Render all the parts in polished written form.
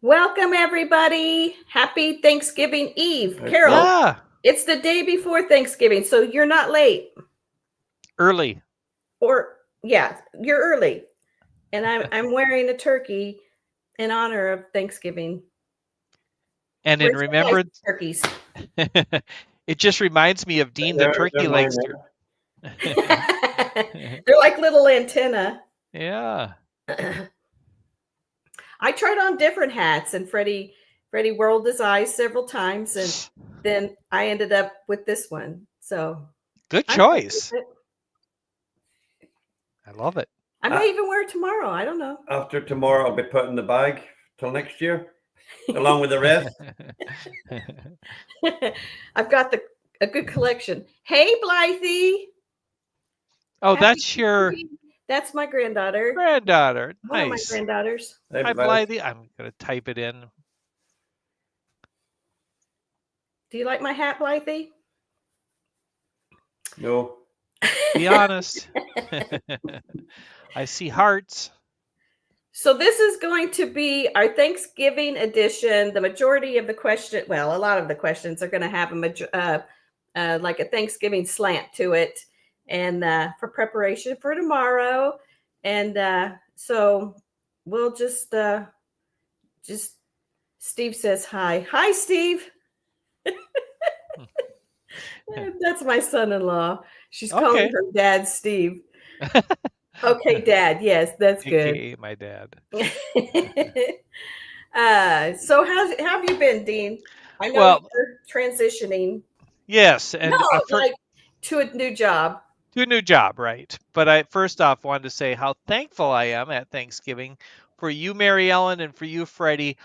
Welcome, everybody. Happy Thanksgiving Eve. Hi, Carol, Carol. Yeah, it's the day before Thanksgiving, so you're not late. early. Or, yeah, you're early. And I'm wearing a turkey in honor of Thanksgiving. And in Rachel likes remembrance, turkeys. it just reminds me of Dean the turkey They're mine legs. They're like little antenna. Yeah. I tried on different hats, and Freddie rolled his eyes several times, and then I ended up with this one. So Good I'm happy with choice. it. I love it. I may even wear it tomorrow. I don't know. After tomorrow, I'll be put in the bag till next year, along with the rest. I've got a good collection. Hey, Blythe. Oh, Happy that's your Thanksgiving. That's my granddaughter. granddaughter. One of my Nice. granddaughters. Hey, Hi, Blythe. Blythe. I'm going to type it in. Do you like my hat, Blythe? No. Be honest. I see hearts. So this is going to be our Thanksgiving edition. The majority of the question, well, a lot of the questions are going to have like a Thanksgiving slant to it, and for preparation for tomorrow. And so we'll just Steve says hi. Hi, Steve. That's my son-in-law. She's calling Okay. her dad Steve. Okay, Dad. Yes, that's good. AKA my dad. So how have you been, Dean? I know Well, you're transitioning. yes, No, and like to a new job. to a new job, right? But I first off wanted to say how thankful I am at Thanksgiving for you, Mary Ellen, and for you, Freddie.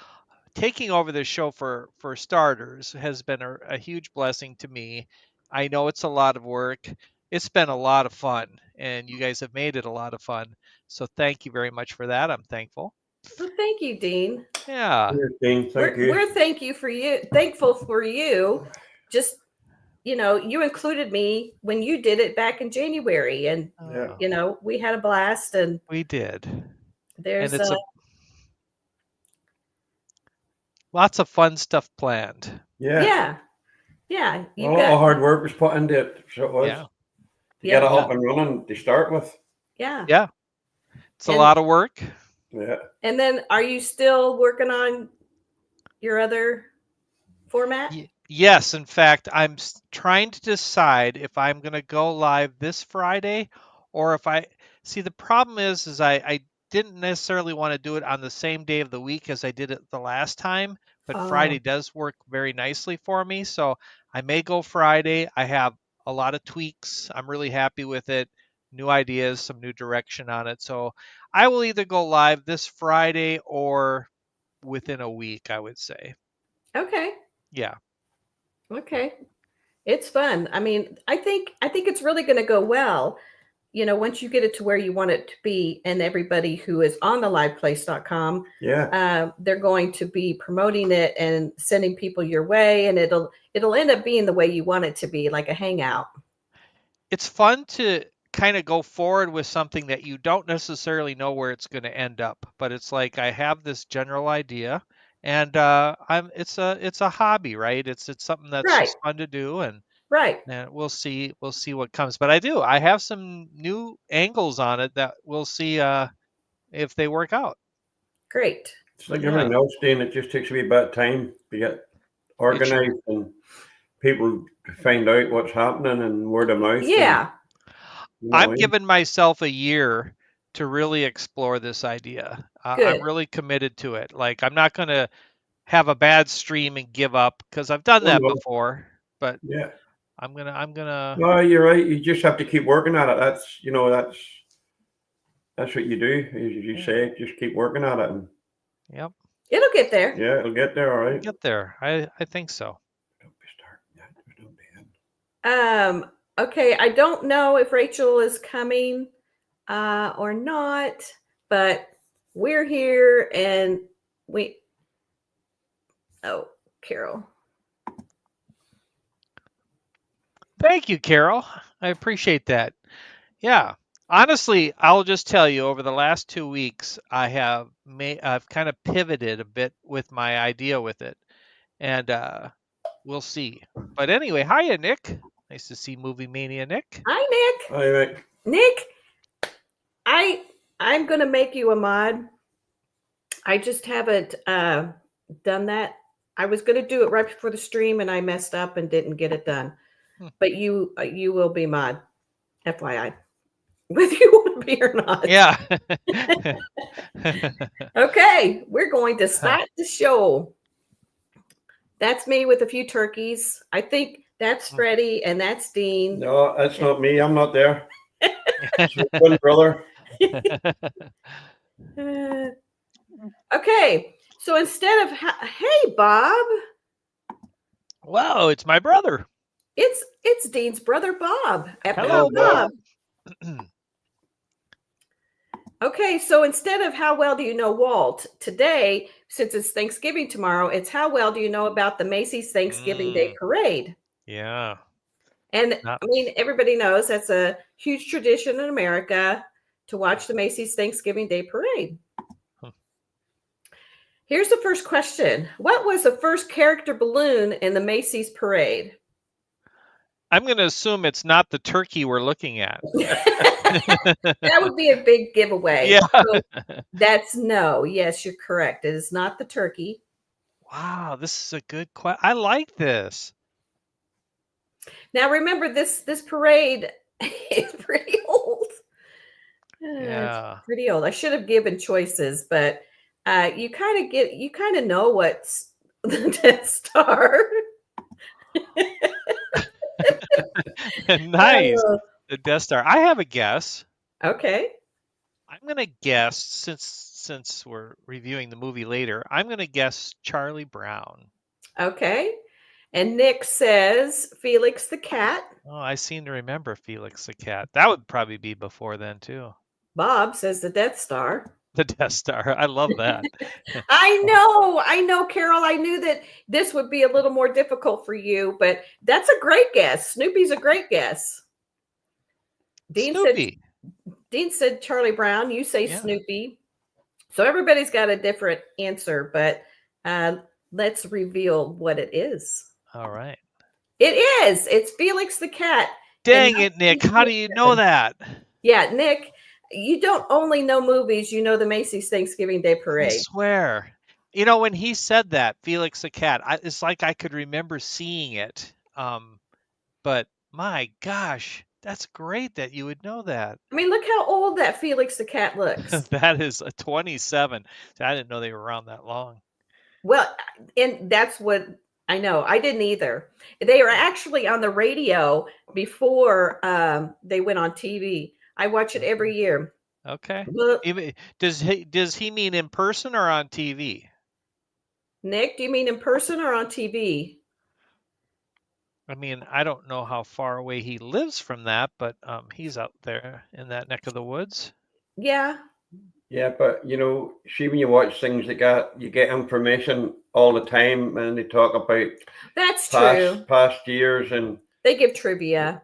Taking over the show for starters has been a huge blessing to me. I know it's a lot of work. It's been a lot of fun, and you guys have made it a lot of fun. So thank you very much for that. I'm thankful. Well, thank you, Dean. Yeah. Here's Dean. Thank you. We're thankful for you. Just you included me when you did it back in January, and Yeah. we had a blast. And We did. And there's it's a lots of fun stuff planned. Yeah. yeah, A you lot got of hard work was put into it. So it was Yeah. to get it yeah, up and running to start with. yeah. Yeah. It's a And lot of work. Yeah. and then are you still working on your other format? Yes, in fact, I'm trying to decide if I'm going to go live this Friday or if I see the problem is I didn't necessarily want to do it on the same day of the week as I did it the last time, but Oh, Friday does work very nicely for me. So I may go Friday. I have a lot of tweaks. I'm really happy with it. New ideas, some new direction on it. So I will either go live this Friday or within a week, I would say. okay. Yeah. Okay. It's fun. I mean, I think it's really going to go well. Once you get it to where you want it to be, and everybody who is on the liveplace.com, Yeah. they're going to be promoting it and sending people your way, and it'll end up being the way you want it to be, like a hangout. It's fun to kind of go forward with something that you don't necessarily know where it's going to end up, but it's like I have this general idea, and I'm it's a hobby, right? It's something that's Right. just fun to do, Right. and we'll see what comes. But I have some new angles on it that we'll see if they work out. Great. It's like Yeah. everything else, Dean. It just takes a wee bit of time to get It sure. organized and people to find out what's happening and word of mouth. And Yeah. you know I'm what I mean? giving myself a year to really explore this idea. I'm Good. really committed to it. Like I'm not going to have a bad stream and give up because I've done Oh, that no. before. But Yeah. I'm gonna. No, you're right. You just have to keep working at it. That's what you do. As you Yeah, say, just keep working at it, and yep. It'll get there. yeah, it'll get there. All We'll right. get there. I think so. Don't be starting that. Don't be in. Okay, I don't know if Rachel is coming or not, but we're here, and we oh, Carol. Thank you, Carol. I appreciate that. Yeah. Honestly, I'll just tell you, over the last 2 weeks, I've kind of pivoted a bit with my idea with it, and we'll see. But anyway, hiya, Nick. Nice to see Movie Mania, Nick. Hi, Nick. Hi, Rick. Nick, I'm gonna make you a mod. I just haven't done that. I was gonna do it right before the stream, and I messed up and didn't get it done. But you will be mod, FYI, whether you want to be or not. Yeah. Okay, we're going to start the show. That's me with a few turkeys. I think that's Freddie and that's Dean. No, that's not me. I'm not there. It's your twin brother. Okay, so instead of hey Bob, Wow, it's my brother. it's Dean's brother Bob. Hello, Bob. Okay, so instead of how well do you know Walt, today, since it's Thanksgiving tomorrow, it's how well do you know about the Macy's Thanksgiving Day Parade? Yeah. And I mean, everybody knows that's a huge tradition in America to watch the Macy's Thanksgiving Day Parade. Here's the first question. What was the first character balloon in the Macy's parade? I'm going to assume it's not the turkey we're looking at. That would be a big giveaway. Yeah. So that's no. Yes, you're correct. It is not the turkey. Wow, this is a good question. I like this. Now remember, this parade is pretty old. Yeah. It's pretty old. I should have given choices, but you kind of know what's the Death Star. Nice. The Death Star. I have a guess. Okay. I'm going to guess, since we're reviewing the movie later, I'm going to guess Charlie Brown. Okay. And Nick says Felix the cat. Oh, I seem to remember Felix the cat. That would probably be before then, too. Bob says the Death Star. The Death Star. I love that. I know, Carol. I knew that this would be a little more difficult for you, but that's a great guess. Snoopy's a great guess. Snoopy. Dean said Charlie Brown. You say Yeah. Snoopy. So everybody's got a different answer, but let's reveal what it is. All right. It is. It's Felix the cat. Dang it, Nick. How do you know that? Yeah, Nick, you don't only know movies, you know the Macy's Thanksgiving Day Parade. I swear. You know, when he said that, Felix the cat, it's like I could remember seeing it. But my gosh, that's great that you would know that. I mean, look how old that Felix the cat looks. That is a 27. I didn't know they were around that long. Well, and that's what I know. I didn't either. They were actually on the radio before they went on TV. I watch it every year. Okay. Well, Does he mean in person or on TV? Nick, do you mean in person or on TV? I mean, I don't know how far away he lives from that, but he's out there in that neck of the woods. Yeah. Yeah, but you know, see, when you watch things like that, you get information all the time, and they talk about That's true. past years, and They give trivia.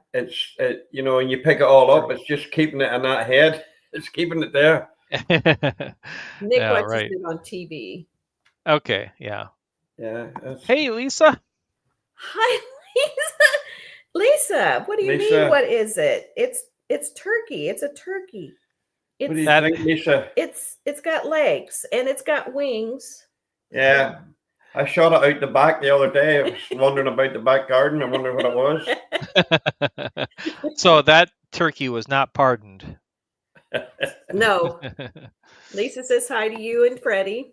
You know, and you pick it all up. It's just keeping it in that head. It's keeping it there. Nick watches it on TV. Okay, yeah. Yeah. Hey, Lisa. Hi, Lisa. Lisa, what do you mean? What is it? It's turkey. It's a turkey. What do you think, Lisa? It's got legs and it's got wings. Yeah. I shot it out the back the other day. I was wondering about the back garden. I wonder what it was. So that turkey was not pardoned. No. Lisa says hi to you and Freddie.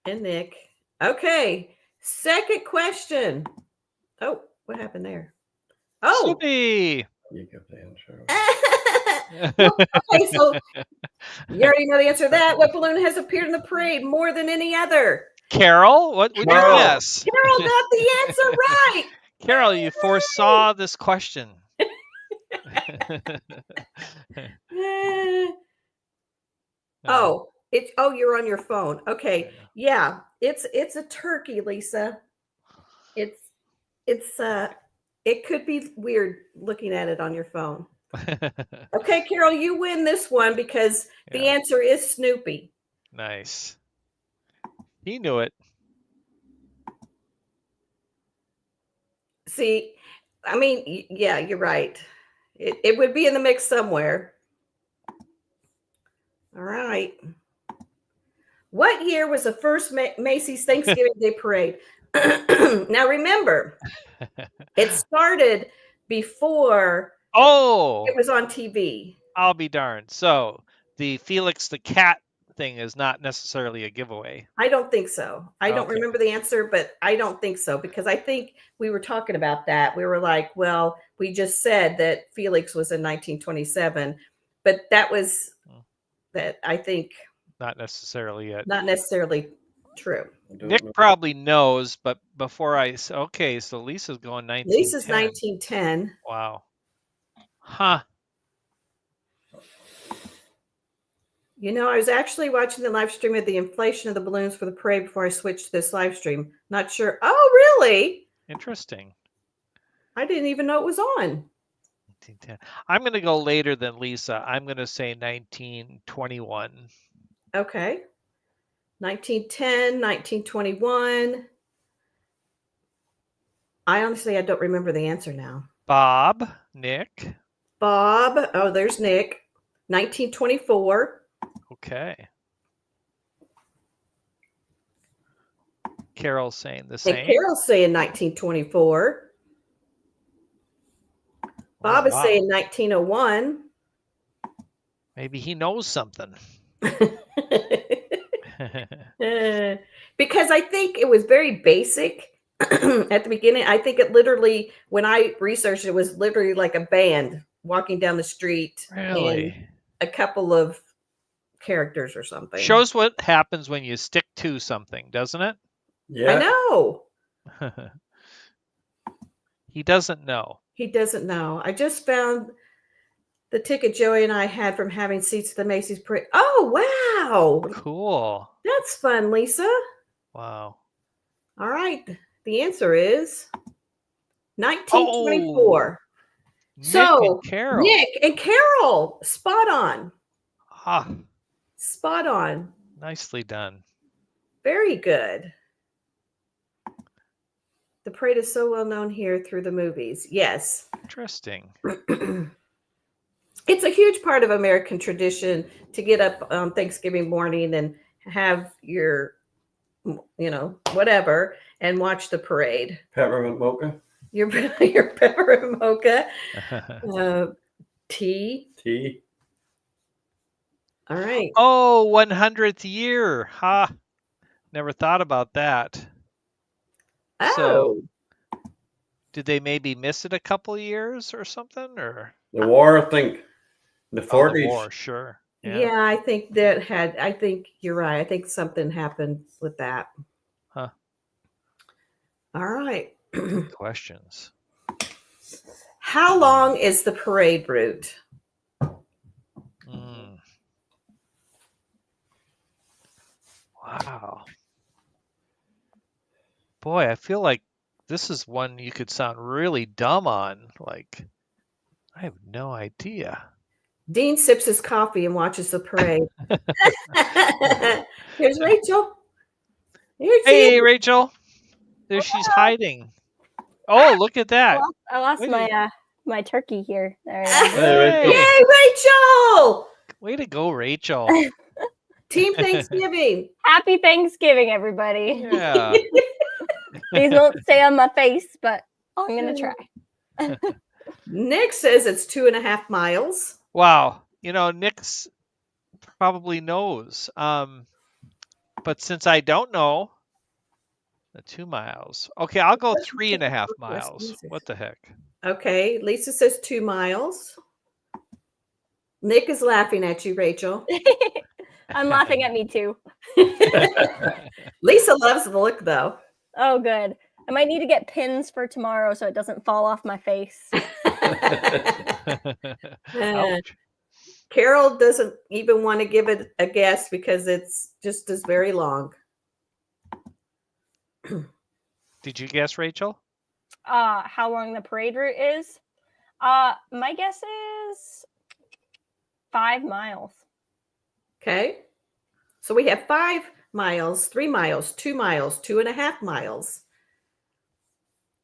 And Nick. Okay. Second question. Oh, what happened there? Oh. Snoopy. You give the answer. Well, okay, so you already know the answer to that. What balloon has appeared in the parade more than any other? Carol, what would you guess? Carol got the answer right. Carol, you foresaw this question. You're on your phone. Okay. Yeah. It's a turkey, Lisa. It's It could be weird looking at it on your phone. Okay, Carol, you win this one because the Yeah. answer is Snoopy. Nice. He knew it. See, I mean, yeah, you're right. It would be in the mix somewhere. All right. What year was the first Macy's Thanksgiving Day Parade? Now remember, it started before Oh, it was on TV. I'll be darned. So the Felix the Cat thing is not necessarily a giveaway. I don't think so. I don't Okay. remember the answer, but I don't think so because I think we were talking about that. We were like, well, we just said that Felix was in 1927, but that was that I think Not necessarily it. not necessarily true. Nick probably knows, but before okay, so Lisa's going 1910. Lisa's 1910. Wow. Huh. You know, I was actually watching the live stream of the inflation of the balloons for the parade before I switched to this live stream. Not sure. Oh, really? Interesting. I didn't even know it was on. 1910. I'm going to go later than Lisa. I'm going to say 1921. Okay. 1910, 1921. I don't remember the answer now. Bob, Nick. Bob. Oh, there's Nick. 1924. Okay. Carol's saying the same. And Carol's saying 1924. Bob is saying 1901. Maybe he knows something. Because I think it was very basic at the beginning. I think it literally, when I researched it, was literally like a band walking down the street. Really? And a couple of characters or something. Shows what happens when you stick to something, doesn't it? Yeah. I know. He doesn't know. He doesn't know. I just found the ticket Joey and I had from having seats at the Macy's parade. Oh, wow. Cool. That's fun, Lisa. Wow. All right. The answer is 1924. Nick and Carol, spot on. Ah, Spot on. nicely done. Very good. The parade is so well known here through the movies. Yes. Interesting. It's a huge part of American tradition to get up on Thanksgiving morning and have your, whatever, and watch the parade. Peppermint mocha. Your peppermint mocha. Tea. Tea. All right. Oh, 100th year. Ha. Never thought about that. Oh. So, did they maybe miss it a couple of years or something? Or the war, I think. The 40s. The war, sure. Yeah, I think you're right. I think something happened with that. Huh. All right. Good questions. How long is the parade route? Wow. Boy, I feel like this is one you could sound really dumb on. Like, I have no idea. Dean sips his coffee and watches the parade. Here's Rachel. Hey, Rachel. There she's hiding. Oh, look at that. I lost my turkey here. There Yay, Rachel! Way to go, Rachel. Team Thanksgiving. Happy Thanksgiving, everybody. Yeah. These won't stay on my face, but I'm going to try. Nick says it's 2.5 miles. Wow. Nick's probably knows. But since I don't know, the 2 miles. Okay, I'll go 3.5 miles. What the heck? Okay, Lisa says 2 miles. Nick is laughing at you, Rachel. I'm laughing at me too. Lisa loves the look, though. Oh, good. I might need to get pins for tomorrow so it doesn't fall off my face. Ouch. Carol doesn't even want to give it a guess because it's just as very long. Did you guess, Rachel? How long the parade route is? My guess is 5 miles. Okay. So we have 5 miles, 3 miles, 2 miles, 2.5 miles.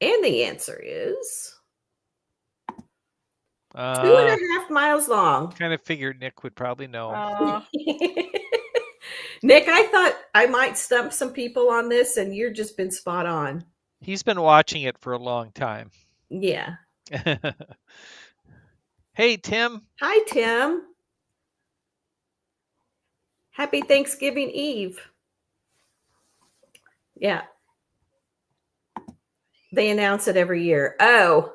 And the answer is 2.5 miles long. Kind of figured Nick would probably know. Nick, I thought I might stump some people on this, and you've just been spot on. He's been watching it for a long time. Yeah. Hey, Tim. Hi, Tim. Happy Thanksgiving Eve. Yeah. They announce it every year. Oh.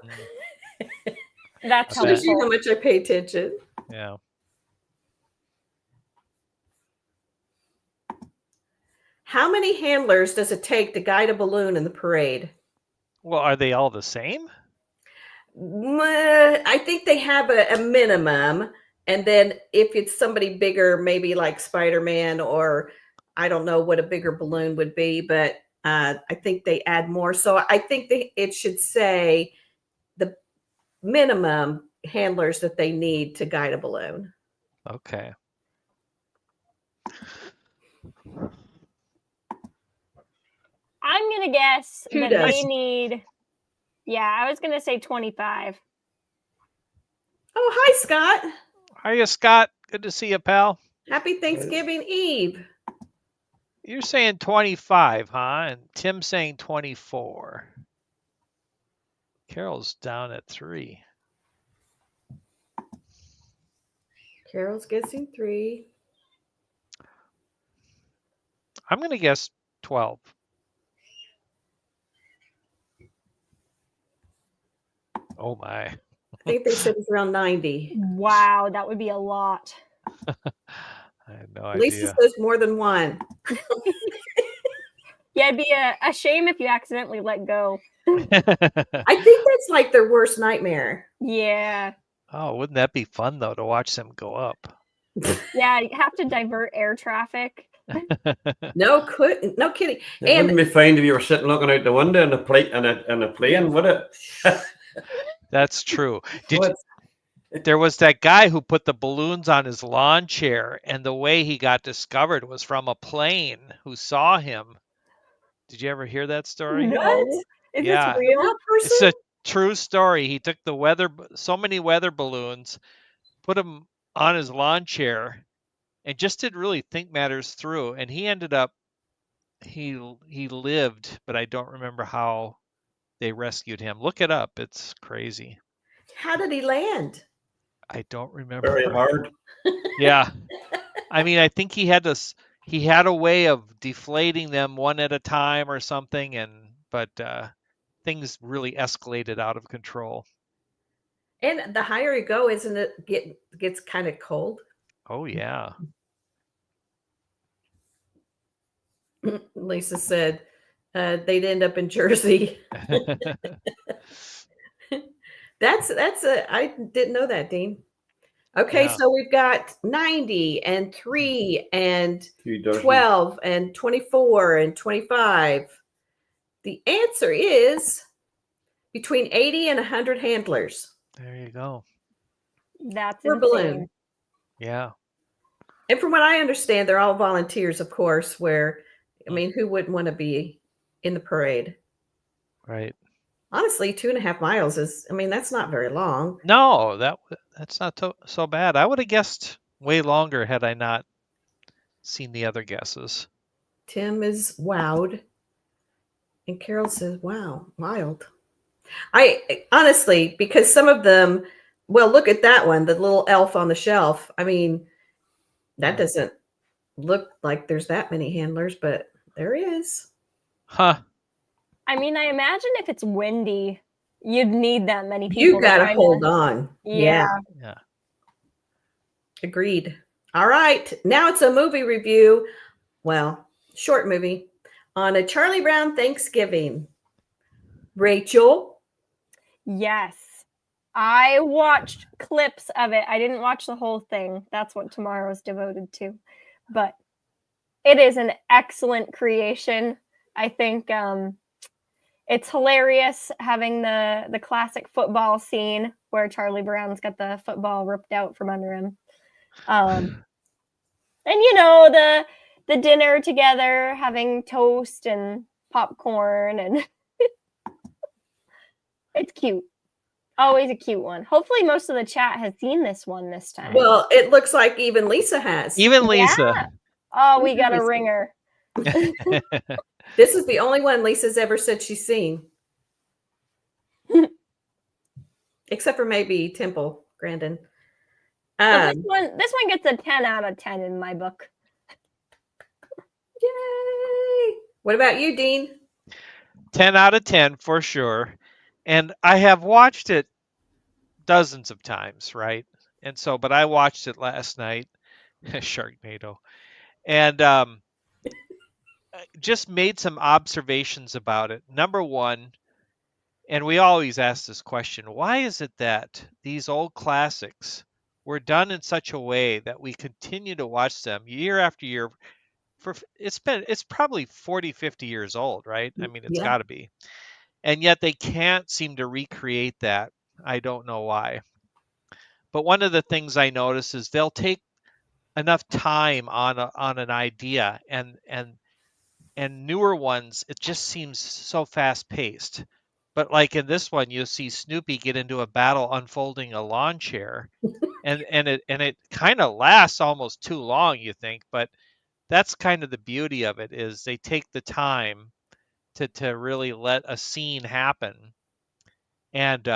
That's shows you how much I pay attention. Yeah. How many handlers does it take to guide a balloon in the parade? Well, are they all the same? I think they have a minimum. And then if it's somebody bigger, maybe like Spider-Man, or I don't know what a bigger balloon would be, but I think they add more. So I think it should say the minimum handlers that they need to guide a balloon. Okay. I'm going to guess Who that does? they need, I was going to say 25. Oh, hi, Scott. Hiya, Scott. Good to see you, pal. Happy Thanksgiving Eve. You're saying 25, huh? And Tim's saying 24. Carol's down at 3. Carol's guessing 3. I'm going to guess 12. Oh, my. I think they said it's around 90. Wow, that would be a lot. I have no Lisa idea. says more than one. Yeah, it'd be a shame if you accidentally let go. I think that's like their worst nightmare. Yeah. Oh, wouldn't that be fun, though, to watch them go up? Yeah, you have to divert air traffic. No kidding. It wouldn't be fine if you were sitting looking out the window in a plane, would it? That's true. There was that guy who put the balloons on his lawn chair, and the way he got discovered was from a plane who saw him. Did you ever hear that story? No. Is Yeah. this real? It's a true story. He took so many weather balloons, put them on his lawn chair, and just didn't really think matters through. And he ended up, he lived, but I don't remember how they rescued him. Look it up. It's crazy. How did he land? I don't remember. Very hard. Yeah. I mean, I think he had a way of deflating them one at a time or something, but things really escalated out of control. And the higher you go, isn't it gets kind of cold? Oh, yeah. Lisa said they'd end up in Jersey. I didn't know that, Dean. Okay, Yeah. so we've got 90 and 3 and 12 and 24 and 25. The answer is between 80 and 100 handlers. There you go. That's per insane. balloon. Yeah. And from what I understand, they're all volunteers, of course, I mean, who wouldn't want to be in the parade? Right. Honestly, 2.5 miles that's not very long. No, that's not so bad. I would have guessed way longer had I not seen the other guesses. Tim is wowed. And Carol says, wow, wild. I honestly, because some of them, well, look at that one, the little elf on the shelf. I mean, that doesn't look like there's that many handlers, but there is. Huh. I mean, I imagine if it's windy, you'd need that many people. You got to hold on. Yeah. Yeah. Agreed. All right. Now it's a movie review. Well, short movie on a Charlie Brown Thanksgiving. Rachel. Yes. I watched clips of it. I didn't watch the whole thing. That's what tomorrow's devoted to. But it is an excellent creation. I think It's hilarious having the classic football scene where Charlie Brown's got the football ripped out from under him. And the dinner together, having toast and popcorn, and it's cute. Always a cute one. Hopefully most of the chat has seen this one this time. Well, it looks like even Lisa has. Even Lisa. Yeah. Oh, we got a ringer. This is the only one Lisa's ever said she's seen. Except for maybe Temple Grandin. This one gets a 10 out of 10 in my book. Yay! What about you, Dean? 10 out of 10 for sure. And I have watched it dozens of times, right? And so, but I watched it last night, Sharknado, and just made some observations about it. Number one, and we always ask this question, why is it that these old classics were done in such a way that we continue to watch them year after year? It's probably 40, 50 years old, right? I mean, it's got to be. And yet they can't seem to recreate that. I don't know why. But one of the things I notice is they'll take enough time on an idea, and newer ones, it just seems so fast paced. But like in this one, you'll see Snoopy get into a battle unfolding a lawn chair, and it kind of lasts almost too long, you think. But that's kind of the beauty of it, is they take the time to really let a scene happen. And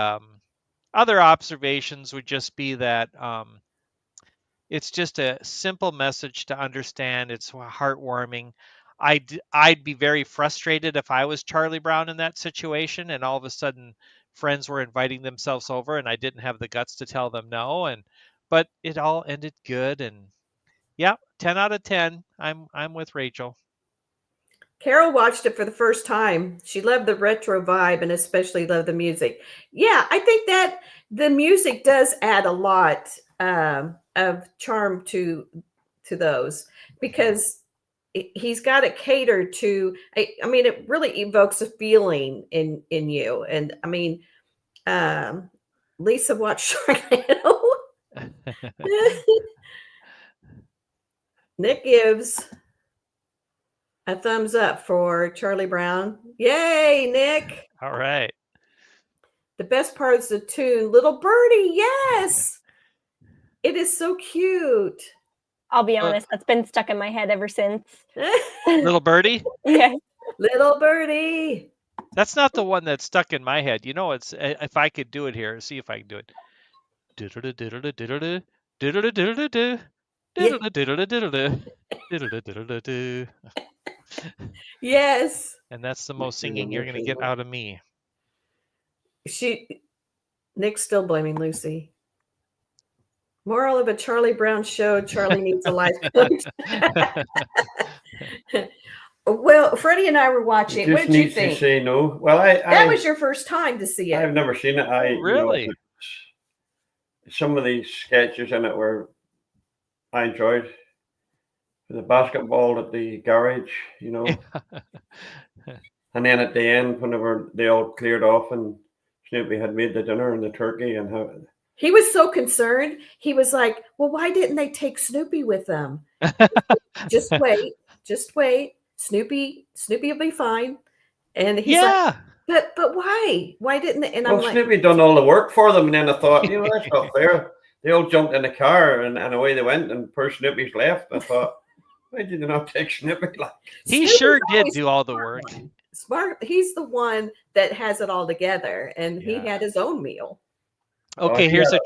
other observations would just be that it's just a simple message to understand. It's heartwarming. I'd be very frustrated if I was Charlie Brown in that situation, and all of a sudden friends were inviting themselves over and I didn't have the guts to tell them no. But it all ended good, and yeah, 10 out of 10. I'm with Rachel. Carol watched it for the first time. She loved the retro vibe and especially loved the music. Yeah, I think that the music does add a lot of charm to those, because he's got to cater to. I mean, it really evokes a feeling in you. And I mean, Lisa watched Sharknado. Nick gives a thumbs up for Charlie Brown. Yay, Nick. All right. The best part is the tune, Little Birdie. Yes. It is so cute. I'll be honest, that's been stuck in my head ever since. Little Birdie? Yeah. Little Birdie. That's not the one that's stuck in my head. You know, it's, if I could do it here, see if I can do it. Diddle diddle diddle diddle diddle diddle diddle diddle diddle diddle diddle diddle. Yes. And that's the most singing you're going to get out of me. Nick's still blaming Lucy. Moral of a Charlie Brown show, Charlie needs a life coach. Well, Freddie and I were watching. What did you think? To say no. Well, that was your first time to see it. I've never seen it. Really? Some of these sketches in it I enjoyed. The basketball at the garage, and then at the end, whenever they all cleared off and Snoopy had made the dinner and the turkey, and how he was so concerned. He was like, "Well, why didn't they take Snoopy with them? Just wait. Snoopy will be fine." And he's like, "But why? Why didn't they?" And I'm like, Snoopy done all the work for them, and then I thought, that's not fair. They all jumped in the car and away they went, and poor Snoopy's left. I thought, why did they not take Snoopy? He sure did do all the work. Smart. He's the one that has it all together, and he had his own meal. Okay, here's a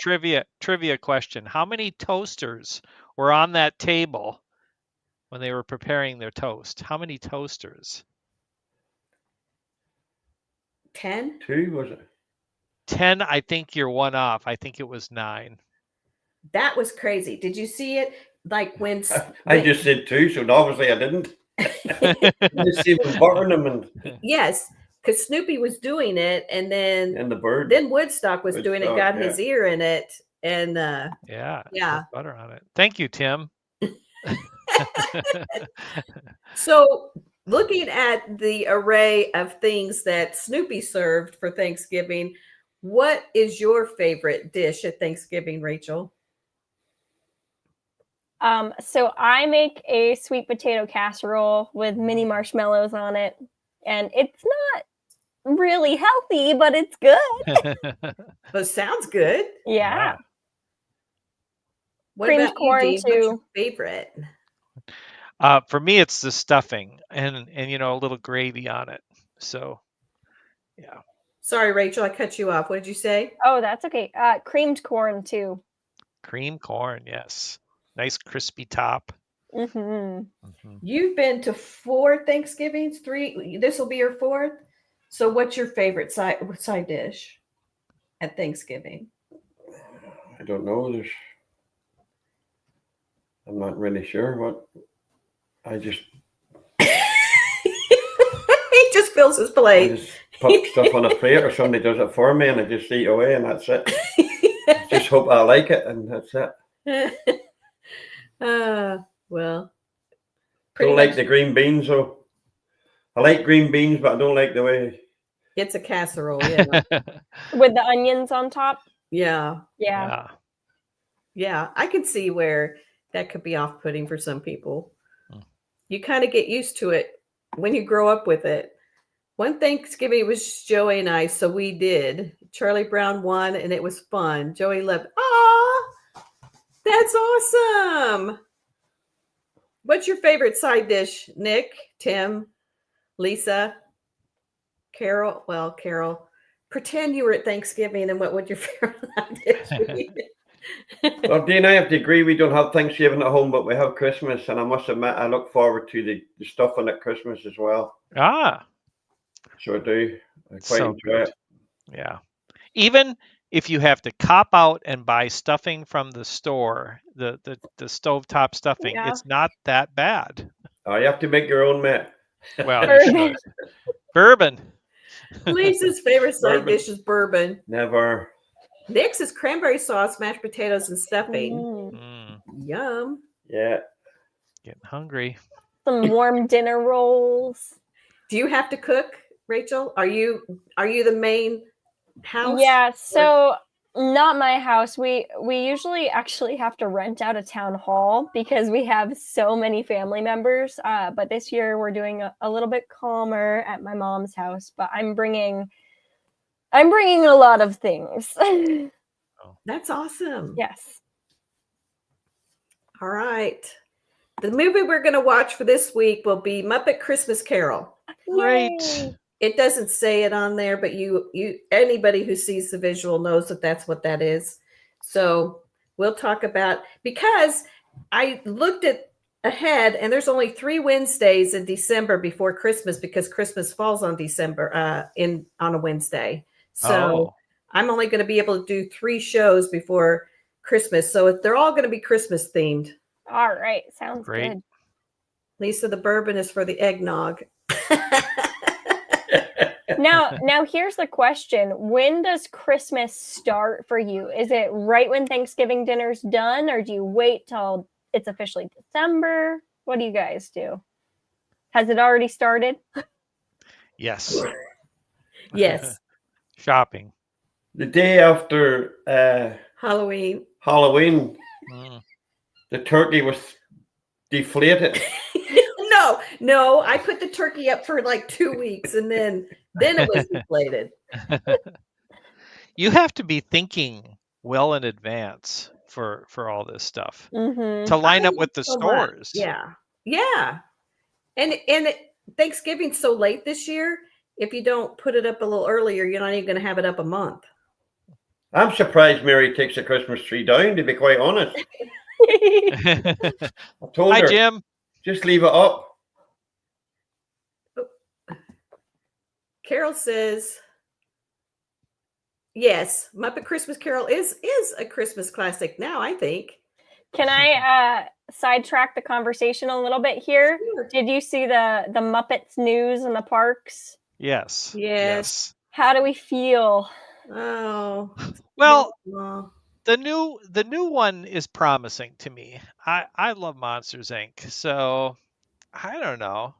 trivia question. How many toasters were on that table when they were preparing their toast? How many toasters? 10? 2, was it? 10, I think you're one off. I think it was 9. That was crazy. Did you see it? Like when I just said 2, so obviously I didn't. I just see them buttering them, and yes, because Snoopy was doing it, and then the bird. Then Woodstock was doing it, got his ear in it, and butter on it. Thank you, Tim. So Looking at the array of things that Snoopy served for Thanksgiving, what is your favorite dish at Thanksgiving, Rachel? So I make a sweet potato casserole with mini marshmallows on it, and it's not really healthy, but it's good. Well, sounds good. Yeah. What Creamed about you, corn, Dean? What's your too. favorite? For me, it's the stuffing and a little gravy on it. So, yeah. Sorry, Rachel, I cut you off. What did you say? Oh, that's okay. Creamed corn, too. Cream corn, yes. Nice crispy top. Mm-hmm. You've been to 4 Thanksgivings, 3. This will be your 4th. So, what's your favorite side dish at Thanksgiving? I don't know. I'm not really sure what. I just He just fills his I plate. just put stuff on a plate, or somebody does it for me, and I just eat away, and that's it. Just hope I like it, and that's it. Well, Don't like the green beans, though. I like green beans, but I don't like the way. It's a casserole, yeah. With the onions on top. Yeah. Yeah. Yeah. I can see where that could be off-putting for some people. Mm. You kind of get used to it when you grow up with it. One Thanksgiving, it was Joey and I, so we did. Charlie Brown won, and it was fun. Joey loved. That's awesome. What's your favorite side dish, Nick, Tim, Lisa, Carol? Well, Carol, pretend you were at Thanksgiving, and what would your favorite side dish be? Well, Dean, I have to agree. We don't have Thanksgiving at home, but we have Christmas, and I must admit, I look forward to the stuffing at Christmas as well. So I do. I quite So enjoy it. Yeah. Even if you have to cop out and buy stuffing from the store, the stovetop stuffing, Yeah. it's not that bad. Oh, you have to make your own, Matt. Well, you should. Bourbon. Lisa's favorite side Bourbon. dish is bourbon. Never. Nick's is cranberry sauce, mashed potatoes, and stuffing. Mm. Yum. Yeah. Getting hungry. Some warm dinner rolls. Do you have to cook, Rachel? Are you the main house? Yeah, so not my house. We usually actually have to rent out a town hall because we have so many family members. But this year we're doing a little bit calmer at my mom's house. But I'm bringing a lot of things. That's awesome. Yes. All right. The movie we're going to watch for this week will be Muppet Christmas Carol. Great. Yay. It doesn't say it on there, but anybody who sees the visual knows that that's what that is. So we'll talk about, because I looked ahead, and there's only 3 Wednesdays in December before Christmas, because Christmas falls on December on a Wednesday. So I'm only going to be able to do 3 shows before Christmas. So they're all going to be Christmas themed. All right. Sounds Great. good. Lisa, the bourbon is for the eggnog. Now here's the question. When does Christmas start for you? Is it right when Thanksgiving dinner's done, or do you wait till it's officially December? What do you guys do? Has it already started? Yes. Yes. Shopping. The day after Halloween. The turkey was deflated. No, I put the turkey up for like 2 weeks, and then it was deflated. You have to be thinking well in advance for all this stuff to line up with the stores. Yeah. And Thanksgiving's so late this year. If you don't put it up a little earlier, you're not even going to have it up a month. I'm surprised Mary takes the Christmas tree down, to be quite honest. I told her, Jim. Just leave it up. Carol says, yes, Muppet Christmas Carol is a Christmas classic now, I think. Can I sidetrack the conversation a little bit here? Sure. Did you see the Muppets news in the parks? Yes. How do we feel? Oh. Well, the new one is promising to me. I love Monsters Inc. So I don't know.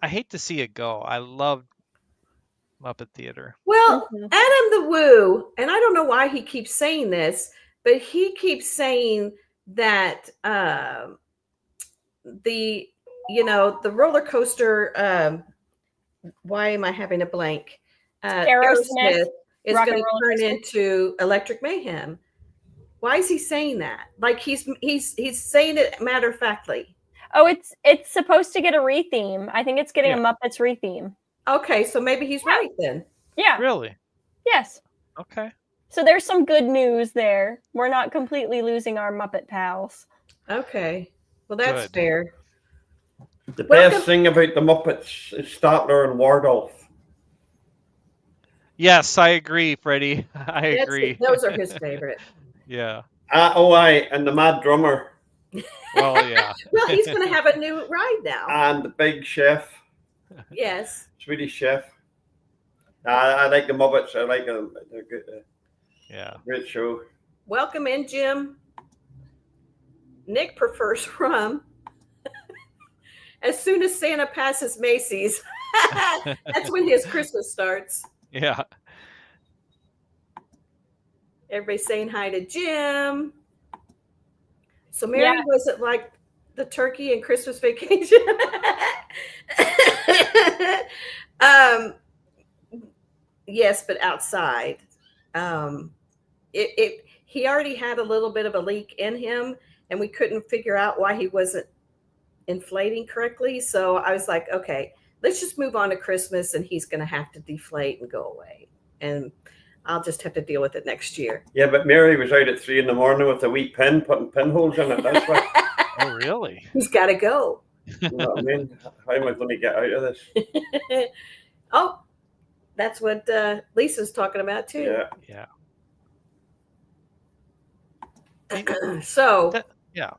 I hate to see it go. I loved Muppet Theater. Well, Mhm. Adam the Woo, and I don't know why he keeps saying this, but he keeps saying that the the roller coaster. Why am I having a blank? Aerosmith, Aerosmith is Rock going and to Roller turn Coaster. into Electric Mayhem. Why is he saying that? Like he's saying it matter of factly. Oh, it's supposed to get a retheme. I think it's getting Yeah. a Muppets retheme. Okay, so maybe he's right then. Yeah. Really? Yes. Okay. So there's some good news there. We're not completely losing our Muppet pals. Okay, well that's Good. fair. The Welcome- best thing about the Muppets is Statler and Wardolph. Yes, I agree, Freddie. I agree. Those are his favorite. Yeah. And the Mad Drummer Well, yeah. Well, he's going to have a new ride now. and the Big Chef, Yes. Swedish Chef. I like the Muppets. I like them. They're good. Yeah. Great show. Welcome in, Jim. Nick prefers rum. As soon as Santa passes Macy's, that's when his Christmas starts. Yeah. Everybody saying hi to Jim. So, Mary, was it like the turkey and Christmas vacation? Yes, but outside. He already had a little bit of a leak in him, and we couldn't figure out why he wasn't inflating correctly. So I was like, okay, let's just move on to Christmas, and he's going to have to deflate and go away. And I'll just have to deal with it next year. Yeah, but Mary was out at 3 a.m. with a wee pin, putting pinholes in it. That's why. Oh, really? He's got to go. You know what I mean? How am I going to get out of this? Oh, that's what Lisa's talking about too. Yeah. Yeah. So Yeah.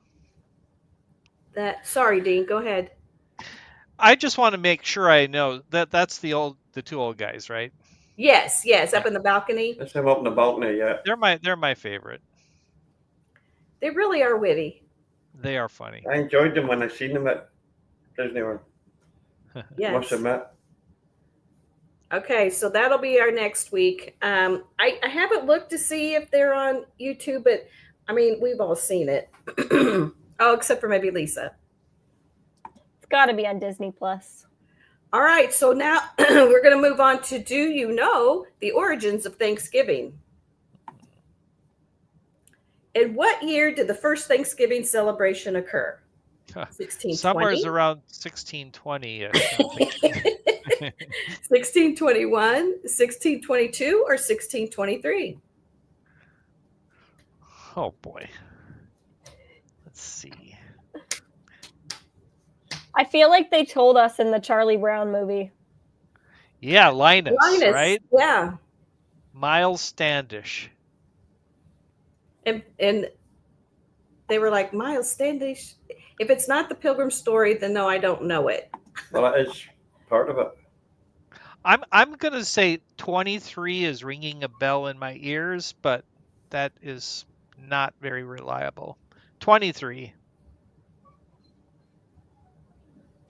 Sorry, Dean, go ahead. I just want to make sure I know that that's the two old guys, right? Yes, up in the balcony. Let's have up in the balcony, yeah. They're my favorite. They really are witty. They are funny. I enjoyed them when I seen them at Disney World. Yes. Must admit. Okay, so that'll be our next week. I haven't looked to see if they're on YouTube, but I mean, we've all seen it. Oh, except for maybe Lisa. It's got to be on Disney Plus. All right, so now we're going to move on to Do You Know the Origins of Thanksgiving? In what year did the first Thanksgiving celebration occur? 1620? Somewhere's around 1620. 1621, 1622, or 1623? Oh boy. Let's see. I feel like they told us in the Charlie Brown movie. Yeah, Linus, right? Yeah. Miles Standish. And they were like, Miles Standish. If it's not the Pilgrim story, then no, I don't know it. Well, it is part of it. I'm gonna say 23 is ringing a bell in my ears, but that is not very reliable. 23.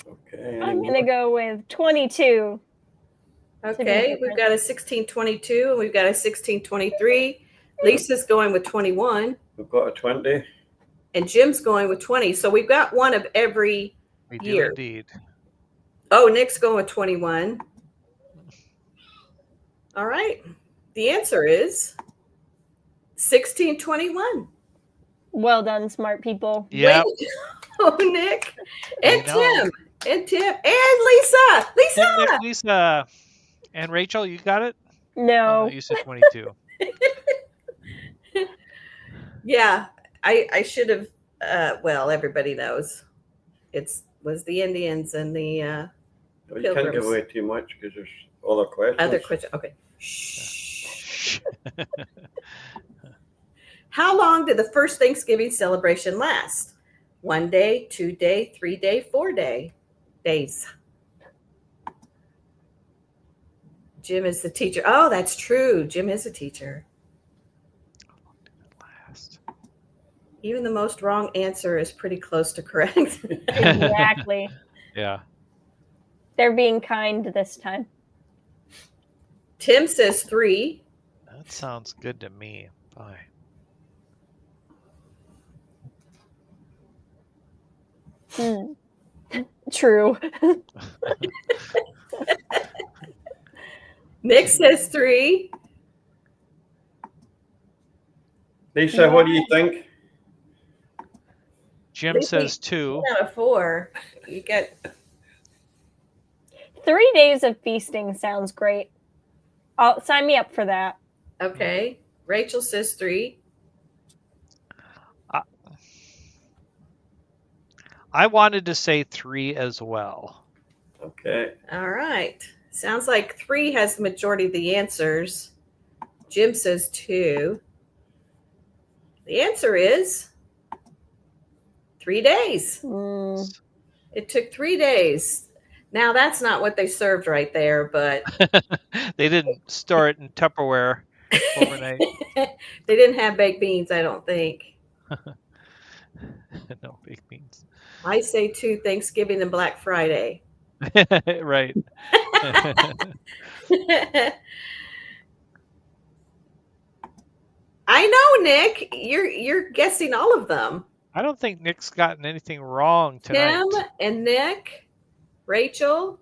Okay. I'm going to go with 22. Okay, we've got a 1622 and we've got a 1623. Lisa's going with 21. We've got a 20. And Jim's going with 20. So we've got one of every We year. do indeed. Oh, Nick's going with 21. All right. The answer is 1621. Well done, smart people. Yeah. Oh, Nick. And I know. Tim. And Tim. And Lisa. Lisa. Lisa. And Rachel, you got it? No. Oh, you said 22. Yeah. I should have, well, everybody knows. Was the Indians and the Well, you can't give Pilgrims. away too much because there's other questions. other question. Okay. Shh. How long did the first Thanksgiving celebration last? 1 day, 2 day, 3 day, 4 days. Jim is the teacher. Oh, that's true. Jim is a teacher. Last. Even the most wrong answer is pretty close to correct. Exactly. Yeah. They're being kind this time. Tim says 3. That sounds good to me. Boy. True. Nick says 3. Lisa, what do you think? Jim says 2. Out of 4. You get 3 days of feasting sounds great. I'll sign me up for that. okay. Rachel says 3. I wanted to say 3 as well. Okay. All right. Sounds like 3 has the majority of the answers. Jim says 2. The answer is 3 days. It took 3 days. Now, that's not what they served right there, but They didn't store it in Tupperware overnight. they didn't have baked beans, I don't think. No baked beans. I say 2, Thanksgiving and Black Friday. Right. I know, Nick. You're guessing all of them. I don't think Nick's gotten anything wrong tonight. Tim and Nick, Rachel,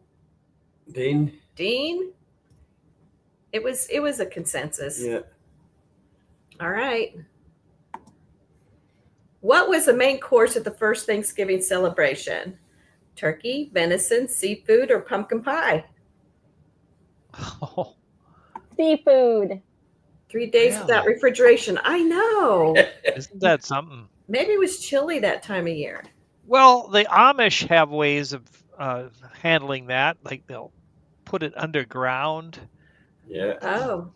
Dean? Dean. It was a consensus. Yeah. All right. What was the main course at the first Thanksgiving celebration? Turkey, venison, seafood, or pumpkin pie? Oh, Seafood. 3 days without Really? refrigeration. I know. isn't that something? Maybe it was chilly that time of year. Well, the Amish have ways of handling that. Like they'll put it underground. Yeah. Oh,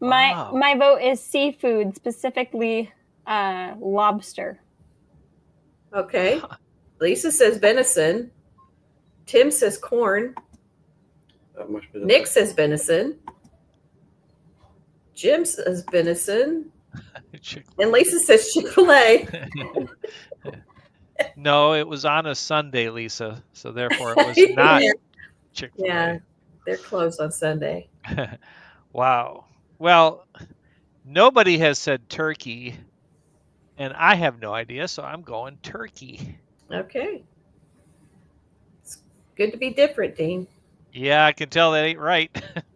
Wow. My vote is seafood, specifically lobster. okay. Lisa says venison. Tim says corn. That must be the Nick says venison. Jim says venison. And Lisa says Chick-fil-A. No, it was on a Sunday, Lisa. So therefore, it was not Chick-fil-A. Yeah, they're closed on Sunday. Wow. Well, nobody has said turkey, and I have no idea, so I'm going turkey. Okay. It's good to be different, Dean. Yeah, I can tell that ain't right.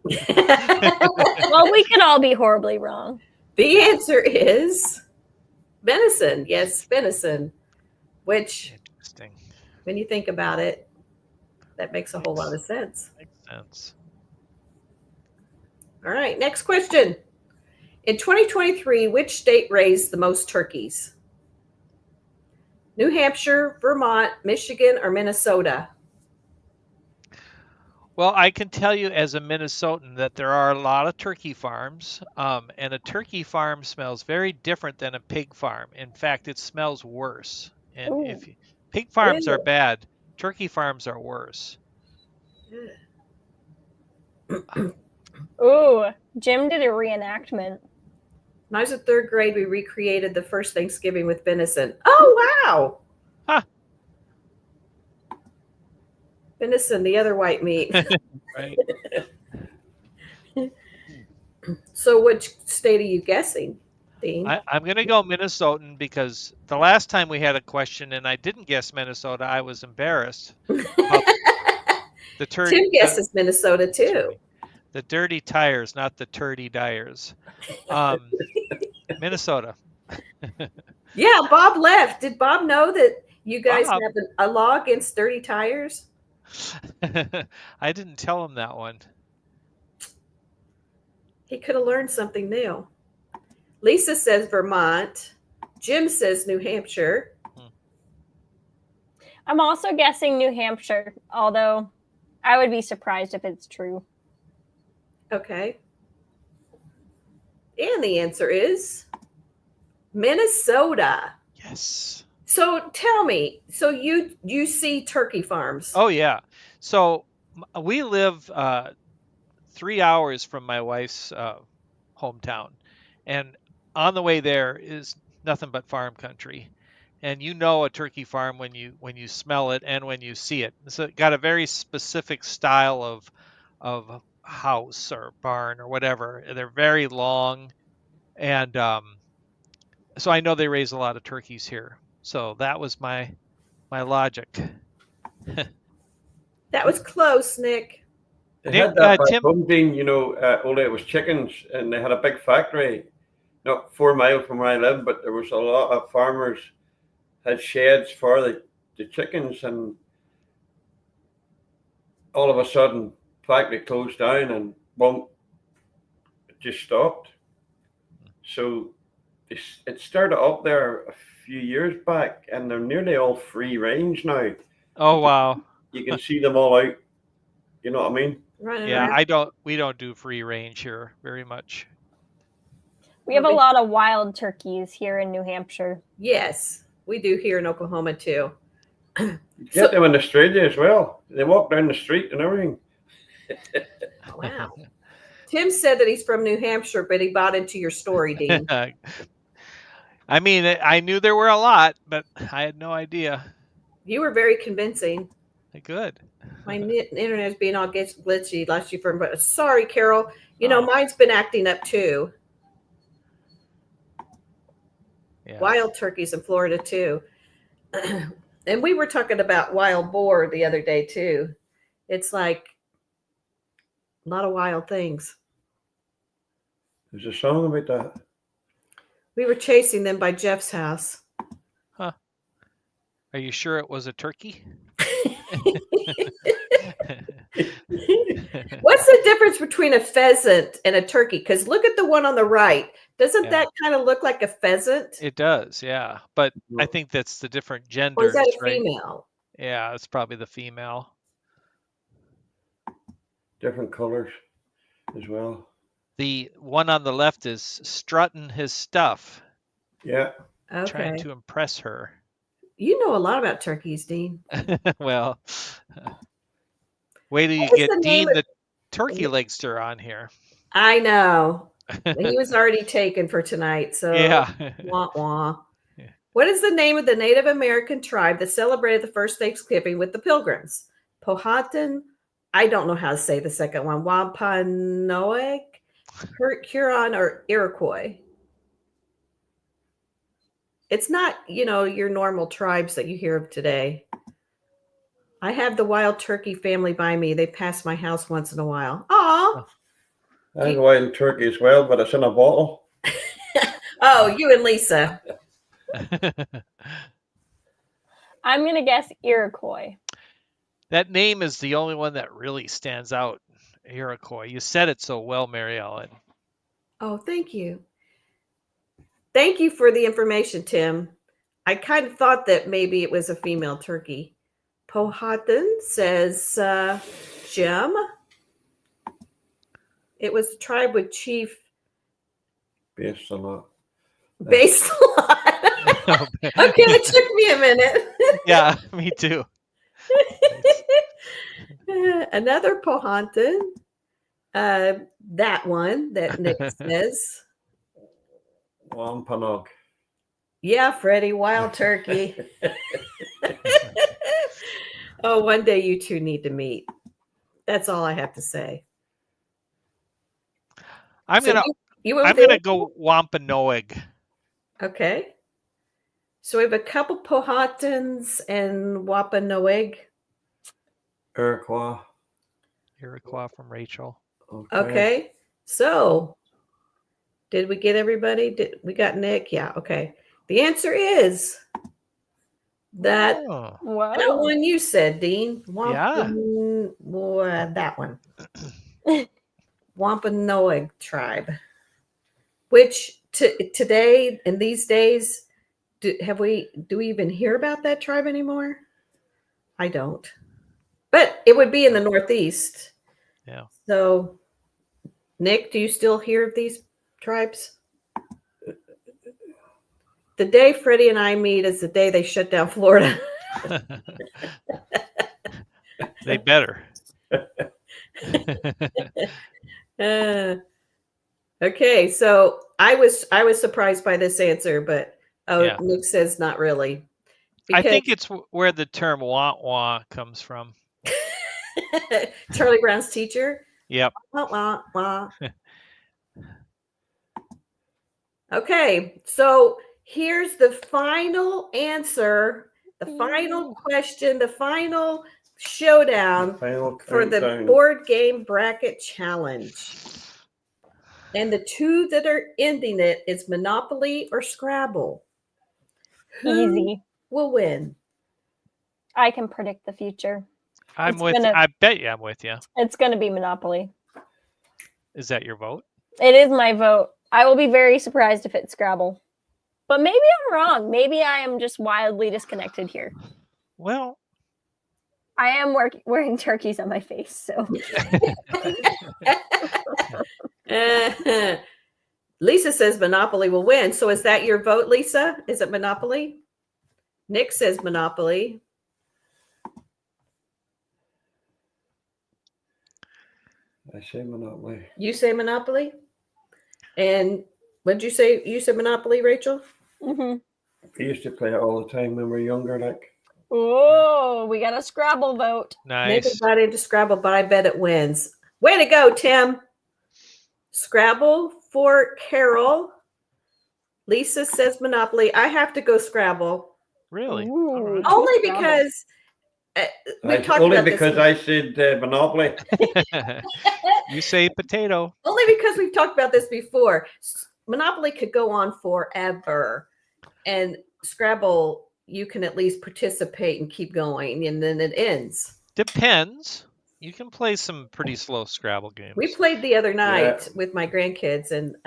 Well, we could all be horribly wrong. The answer is venison. Yes, venison. Which, Interesting. when you think about it, that makes a whole lot of sense. Makes sense. All right, next question. In 2023, which state raised the most turkeys? New Hampshire, Vermont, Michigan, or Minnesota? Well, I can tell you as a Minnesotan that there are a lot of turkey farms, and a turkey farm smells very different than a pig farm. In fact, it smells worse. And Ooh. if pig farms are Really? bad, turkey farms are worse. Ooh, Jim did a reenactment. When I was in 3rd grade, we recreated the first Thanksgiving with venison. Oh, wow. Huh. Venison, the other white meat. Right. So which state are you guessing, Dean? I'm going to go Minnesotan because the last time we had a question and I didn't guess Minnesota, I was embarrassed. The Tim guesses Minnesota, too. The dirty tires, not the turdy dyers. Minnesota. Yeah, Bob left. Did Bob know that you guys Bob. have a law against dirty tires? I didn't tell him that one. He could have learned something new. Lisa says Vermont. Jim says New Hampshire. I'm also guessing New Hampshire, although I would be surprised if it's true. Okay. And the answer is Minnesota. Yes. So tell me, so you see turkey farms? Oh, yeah. So we live 3 hours from my wife's hometown. And on the way there is nothing but farm country. and you know a turkey farm when you smell it and when you see it. So it got a very specific style of house or barn or whatever. They're very long, and so I know they raise a lot of turkeys here. So that was my logic. That was close, Nick. They Nick, had that back Tim, home, Dean, only it was chickens, and they had a big factory not 4 miles from where I live, but there was a lot of farmers had sheds for the chickens, and all of a sudden, factory closed down, and boom, it just stopped. So it started up there a few years back, and they're nearly all free range now. oh wow. You can see them all out. You know what I mean? Running Yeah, around. we don't do free range here very much. We have a lot of wild turkeys here in New Hampshire. Yes, we do here in Oklahoma too. You get them in Australia as well. They walk down the street and everything. Wow. Tim said that he's from New Hampshire, but he bought into your story, Dean. I mean, I knew there were a lot, but I had no idea. You were very convincing. Good. My internet's being all glitchy. Lost you for, but sorry, Carol. Mine's been acting up too. Yeah. Wild turkeys in Florida too. And we were talking about wild boar the other day too. It's like a lot of wild things. There's a song about that. We were chasing them by Jeff's house. Huh. Are you sure it was a turkey? What's the difference between a pheasant and a turkey? Because look at the one on the right. Doesn't that kind of look like a pheasant? It does, yeah. But I think that's the different genders. Or is that a right? female? Yeah, it's probably the female. Different colors as well. The one on the left is strutting his stuff. Yeah. Okay. Trying to impress her. You know a lot about turkeys, Dean. Well, wait till you get Dean the turkey legster on here. I know. He was already taken for tonight, so yeah. Wah, wah. Yeah. What is the name of the Native American tribe that celebrated the first Thanksgiving with the Pilgrims? Powhatan. I don't know how to say the second one. Wampanoag, Huron, or Iroquois. It's not, your normal tribes that you hear of today. I have the wild turkey family by me. They pass my house once in a while. Aw. I have wild turkey as well, but it's in a bottle. Oh, you and Lisa. I'm going to guess Iroquois. That name is the only one that really stands out, Iroquois. You said it so well, Mary Ellen. Oh, thank you. Thank you for the information, Tim. I kind of thought that maybe it was a female turkey. Powhatan says Jim. It was a tribe with Chief. Based a lot. Based a lot. Okay, it took me a minute. Yeah, me too. Another Powhatan. That one that Nick says. Wampanoag. Yeah, Freddie, wild turkey. Oh, one day you two need to meet. That's all I have to say. I'm gonna go Wampanoag. Okay. So we have a couple Powhatans and Wampanoag. Iroquois from Rachel. Okay. So did we get everybody? We got Nick? Yeah. Okay. The answer is that one you said, Dean. That one. Wampanoag tribe. Which today, in these days, do we even hear about that tribe anymore? I don't. But it would be in the Northeast. Yeah. So, Nick, do you still hear of these tribes? The day Freddie and I meet is the day they shut down Florida. They better. Okay, so I was surprised by this answer, but Yeah. Nick says not really. I think it's where the term wah wah comes from. Charlie Brown's teacher. Yep. Wah, wah, wah. Okay, so here's the final answer, the final question, the final showdown Final for the countdown. board game bracket challenge. And the two that are ending it is Monopoly or Scrabble. Who Easy. will win? I can predict the future. I bet you I'm with you. It's going to be Monopoly. Is that your vote? It is my vote. I will be very surprised if it's Scrabble. But maybe I'm wrong. Maybe I am just wildly disconnected here. Well, I am wearing turkeys on my face, so. Lisa says Monopoly will win. So is that your vote, Lisa? Is it Monopoly? Nick says Monopoly. I say Monopoly. You say Monopoly? And what did you say? You said Monopoly, Rachel? Mm-hmm. We used to play it all the time when we were younger, like. Oh, we got a Scrabble vote. nice. Maybe not into Scrabble, but I bet it wins. Way to go, Tim. Scrabble for Carol. Lisa says Monopoly. I have to go Scrabble. Really? Ooh. All right. Only Scrabble. because we talked Only about because this. I said Monopoly. You say potato. Only because we've talked about this before. Monopoly could go on forever. And Scrabble, you can at least participate and keep going, and then it ends. Depends. You can play some pretty slow Scrabble games. We played the other night with my grandkids, and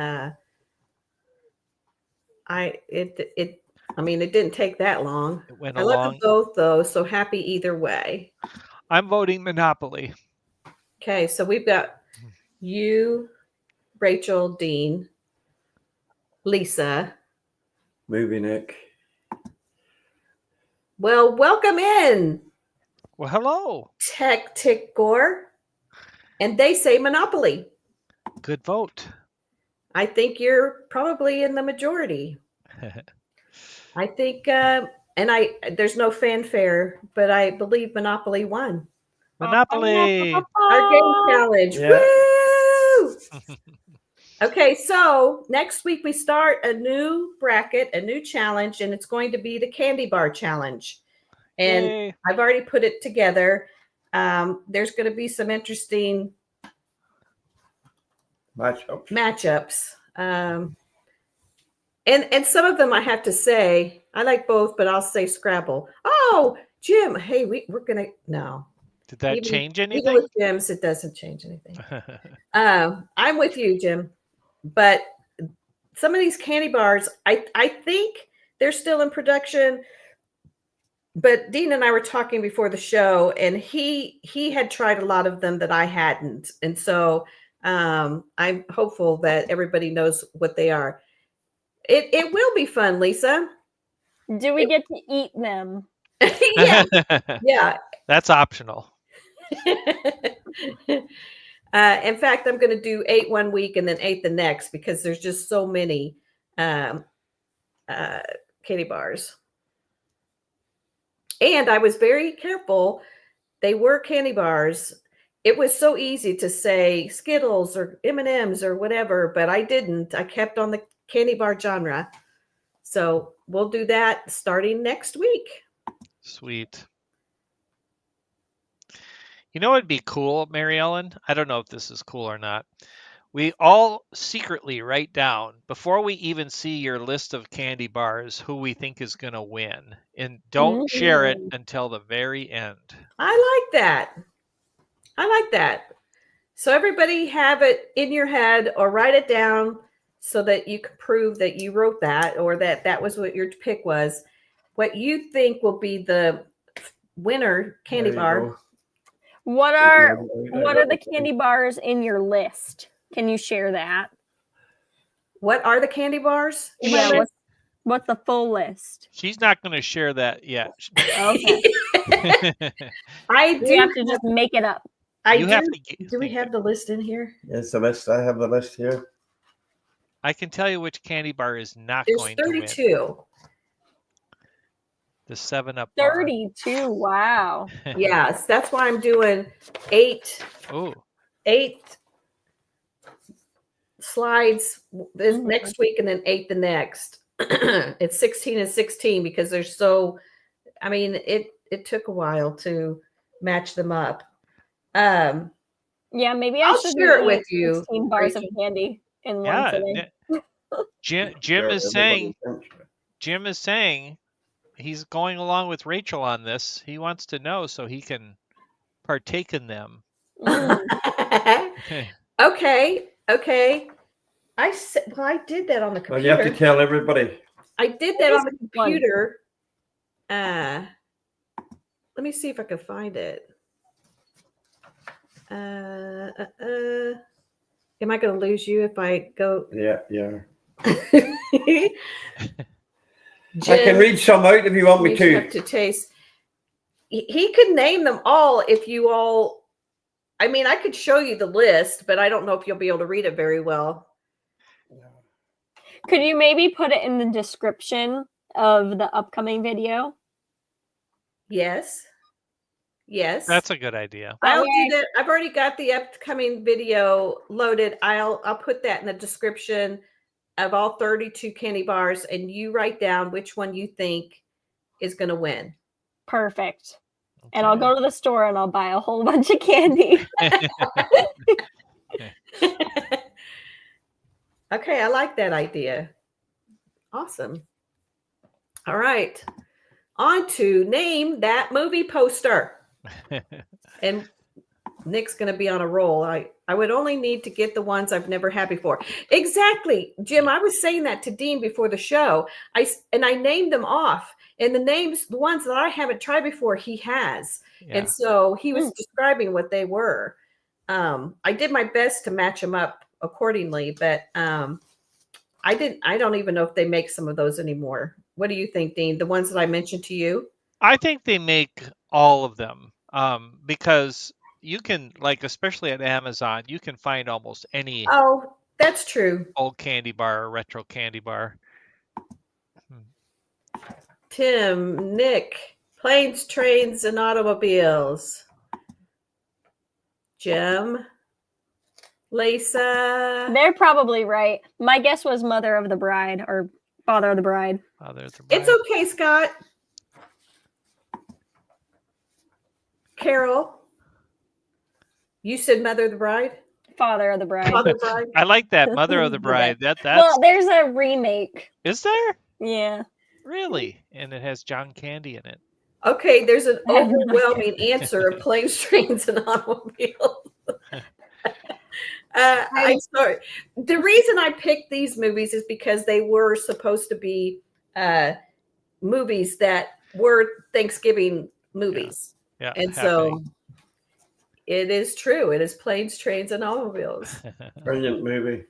it didn't take that long. It went I love along. them both, though, so happy either way. I'm voting Monopoly. Okay, so we've got you, Rachel, Dean, Lisa. Movie Nick. Well, welcome in, Well, hello. Tech Tick Gore. And they say Monopoly. Good vote. I think you're probably in the majority. I think, there's no fanfare, but I believe Monopoly won. Monopoly. Our game challenge. Yeah. Woo! Okay, so next week we start a new bracket, a new challenge, and it's going to be the candy bar challenge. And Yay. I've already put it together. There's going to be some interesting matchups. And some of them I have to say, I like both, but I'll say Scrabble. Oh, Jim, hey, we're going to, no. Did that change Even anything? with Jim's, it doesn't change anything. I'm with you, Jim. But some of these candy bars, I think they're still in production. But Dean and I were talking before the show, and he had tried a lot of them that I hadn't. And so I'm hopeful that everybody knows what they are. It will be fun, Lisa. Do we get to eat them? Yeah. That's optional. In fact, I'm going to do 8 one week and then 8 the next, because there's just so many candy bars. And I was very careful. They were candy bars. It was so easy to say Skittles or M&Ms or whatever, but I didn't. I kept on the candy bar genre. So we'll do that starting next week. Sweet. You know what'd be cool, Mary Ellen? I don't know if this is cool or not. We all secretly write down, before we even see your list of candy bars, who we think is going to win. And don't share it until the very end. I like that. So everybody have it in your head or write it down so that you can prove that you wrote that, or that was what your pick was. What you think will be the winner candy bar. What are the candy bars in your list? Can you share that? What are the candy bars? Yeah. What's the full list? She's not going to share that yet. Okay. We have to just make it up. Do we have the list in here? Yes, the list. I have the list here. I can tell you which candy bar is not There's going to win. 32. The 7-Up bar. 32. Wow. Yes, that's why I'm doing 8 Oh, slides this next week and then 8 the next. It's 16 and 16 because they're so, I mean, it took a while to match them up. Yeah, maybe I I'll should share it eat with you, 16 bars of Rachel. candy in one yeah. sitting. Jim Sure, is saying everybody thinks. Jim is saying he's going along with Rachel on this. He wants to know so he can partake in them. Okay. I did that on the computer. Well, you have to tell everybody. I did that on the one. computer. Let me see if I can find it. Am I going to lose you if I go? Yeah. Jim, I can read some out if you want me you to. have to taste. He could name them all if you all. I mean, I could show you the list, but I don't know if you'll be able to read it very well. Could you maybe put it in the description of the upcoming video? Yes. That's a good idea. I'll do that. I've already got the upcoming video loaded. I'll put that in the description of all 32 candy bars, and you write down which one you think is going to win. Perfect. And I'll go to the store and I'll buy a whole bunch of candy. Okay, I like that idea. Awesome. All right. On to name that movie poster. And Nick's going to be on a roll. I would only need to get the ones I've never had before. Exactly. Jim, I was saying that to Dean before the show. I named them off. And the ones that I haven't tried before, he has. Yeah. And so he was describing what they were. I did my best to match them up accordingly, but I don't even know if they make some of those anymore. What do you think, Dean? The ones that I mentioned to you? I think they make all of them because you can, like, especially at Amazon, you can find almost any. Oh, that's true. Old candy bar or retro candy bar. Tim, Nick, planes, trains, and automobiles. Jim, Lisa. They're probably right. My guess was Mother of the Bride or Father of the Bride. Father of the Bride. It's okay, Scott. Carol, you said Mother of the Bride? Father of the Bride. Father of the Bride. I like that. Mother of the Bride. That's Well, there's a remake. Is there? Yeah. Really? And it has John Candy in it. Okay, there's an overwhelming answer of planes, trains, and automobiles. I'm sorry. The reason I picked these movies is because they were supposed to be movies that were Thanksgiving movies. Yeah. And so it is true. It is planes, trains, and automobiles. Brilliant movie.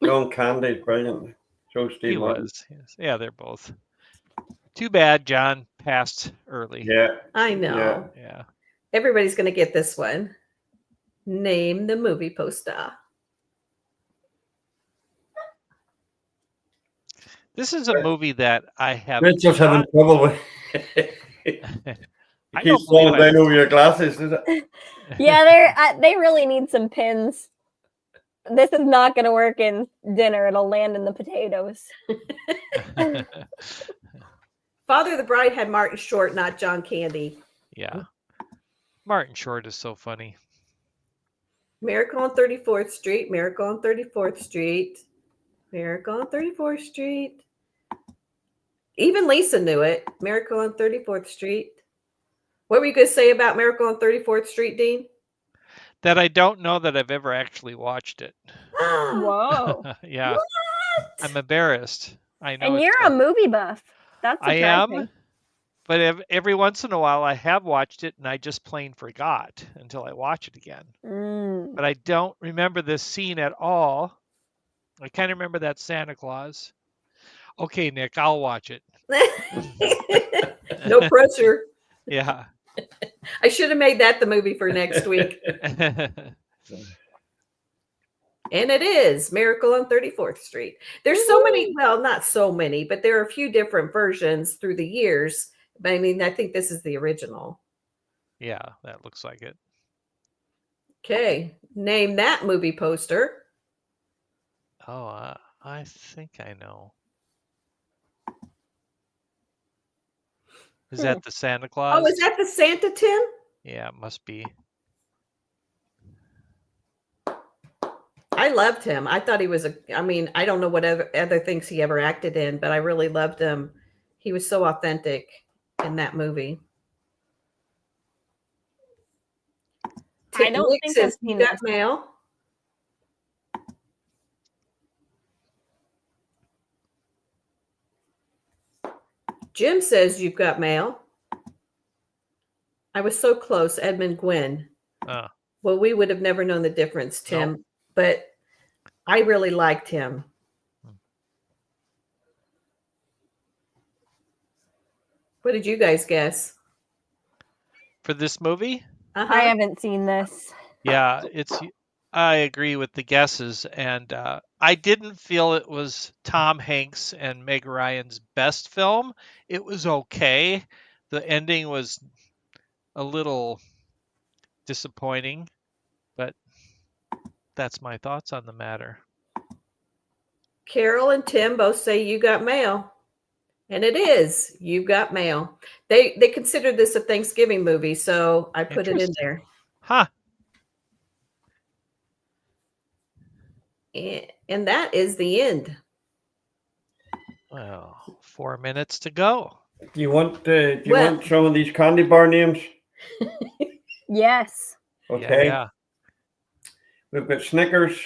John Candy, brilliant. So Steve he was. Yes. Yeah, they're both. Too bad John passed early. Yeah. I know. Yeah. Everybody's going to get this one. Name the movie poster. This is a movie that I have. Rachel's having trouble with. You keep falling down over your glasses, is it? Yeah, they really need some pins. This is not going to work in dinner. It'll land in the potatoes. Father of the Bride had Martin Short, not John Candy. Yeah. Martin Short is so funny. Miracle on 34th Street, Miracle on 34th Street, Miracle on 34th Street. Even Lisa knew it. Miracle on 34th Street. What were you going to say about Miracle on 34th Street, Dean? That I don't know that I've ever actually watched it. Whoa. Yeah. What? I'm embarrassed. I know. And you're a movie buff. That's surprising. I am. But every once in a while I have watched it and I just plain forgot until I watch it again. But I don't remember this scene at all. I kind of remember that Santa Claus. Okay, Nick, I'll watch it. No pressure. Yeah. I should have made that the movie for next week. And it is Miracle on 34th Street. There's so many, well, not so many, but there are a few different versions through the years But I mean, I think this is the original. Yeah, that looks like it. Okay, name that movie poster. Oh, I think I know. Is that the Santa Claus? Oh, is that the Santa, Tim? Yeah, it must be. I loved him. I thought he was I mean, I don't know what other things he ever acted in, but I really loved him. He was so authentic in that movie. I don't Nick think says, I've seen "You got this." mail." Jim says, "You've got mail." I was so close, Edmund Gwynn. Well, we would have never known the difference, Tim, Nope. but I really liked him. What did you guys guess? For this movie? I haven't seen this. Yeah, I agree with the guesses, and I didn't feel it was Tom Hanks and Meg Ryan's best film. It was okay. The ending was a little disappointing, but that's my thoughts on the matter. Carol and Tim both say You Got Mail. And it is You've Got Mail. They consider this a Thanksgiving movie, so I put it in there. Huh. And that is the end. Well, 4 minutes to go. Do you want some of these candy bar names? Yes. Okay. Yeah. We've got Snickers,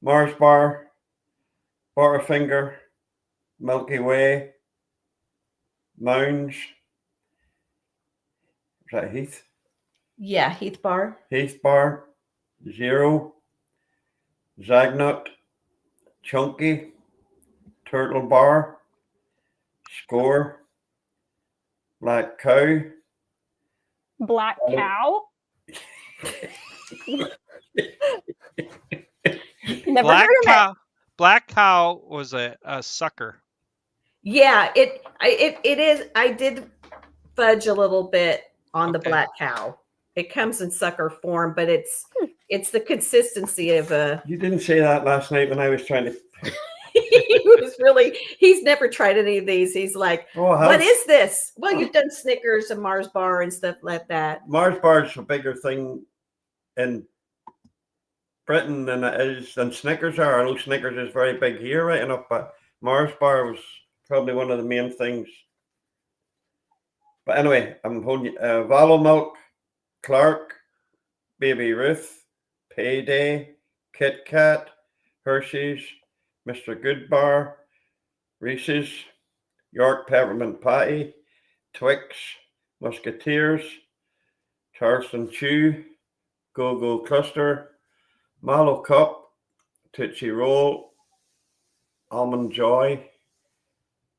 Mars Bar, Butterfinger, Milky Way, Mounds. Is that Heath? Yeah, Heath Bar. Heath Bar, Zero, Zagnut, Chunky, Turtle Bar, Score, Black Cow. Black Cow? Never heard of it. Black Cow was a sucker. Yeah, it is. I did fudge a little bit on the Black Cow. It comes in sucker form, but it's the consistency of a. You didn't say that last night when I was trying to. He's never tried any of these. He's like, what is this? Well, you've done Snickers and Mars Bar and stuff like that. Mars Bar is a bigger thing in Britain than it is than Snickers are. I know Snickers is very big here, right enough, but Mars Bar was probably one of the main things. But anyway, I'm holding you. Valo Milk, Clark, Baby Ruth, Payday, Kit Kat, Hershey's, Mr. Goodbar, Reese's, York Peppermint Patty, Twix, Musketeers, Charleston Chew, Go-Go Cluster, Mallow Cup, Tootsie Roll, Almond Joy.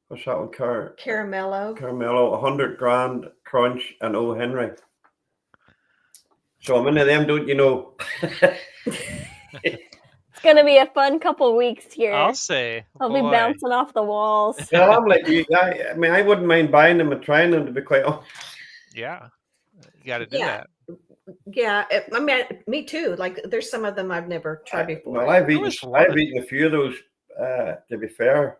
What's that one? Caramello. 100 Grand, Crunch, and O. Henry. So I'm into them, don't you know? It's going to be a fun couple weeks here. I'll say. I'll be bouncing off the walls. Well, I'm like you. I mean, I wouldn't mind buying them and trying them, to be quite honest. Yeah. You got to do that. Yeah. I mean, me too. Like, there's some of them I've never tried before. Well, I've eaten a few of those, to be fair.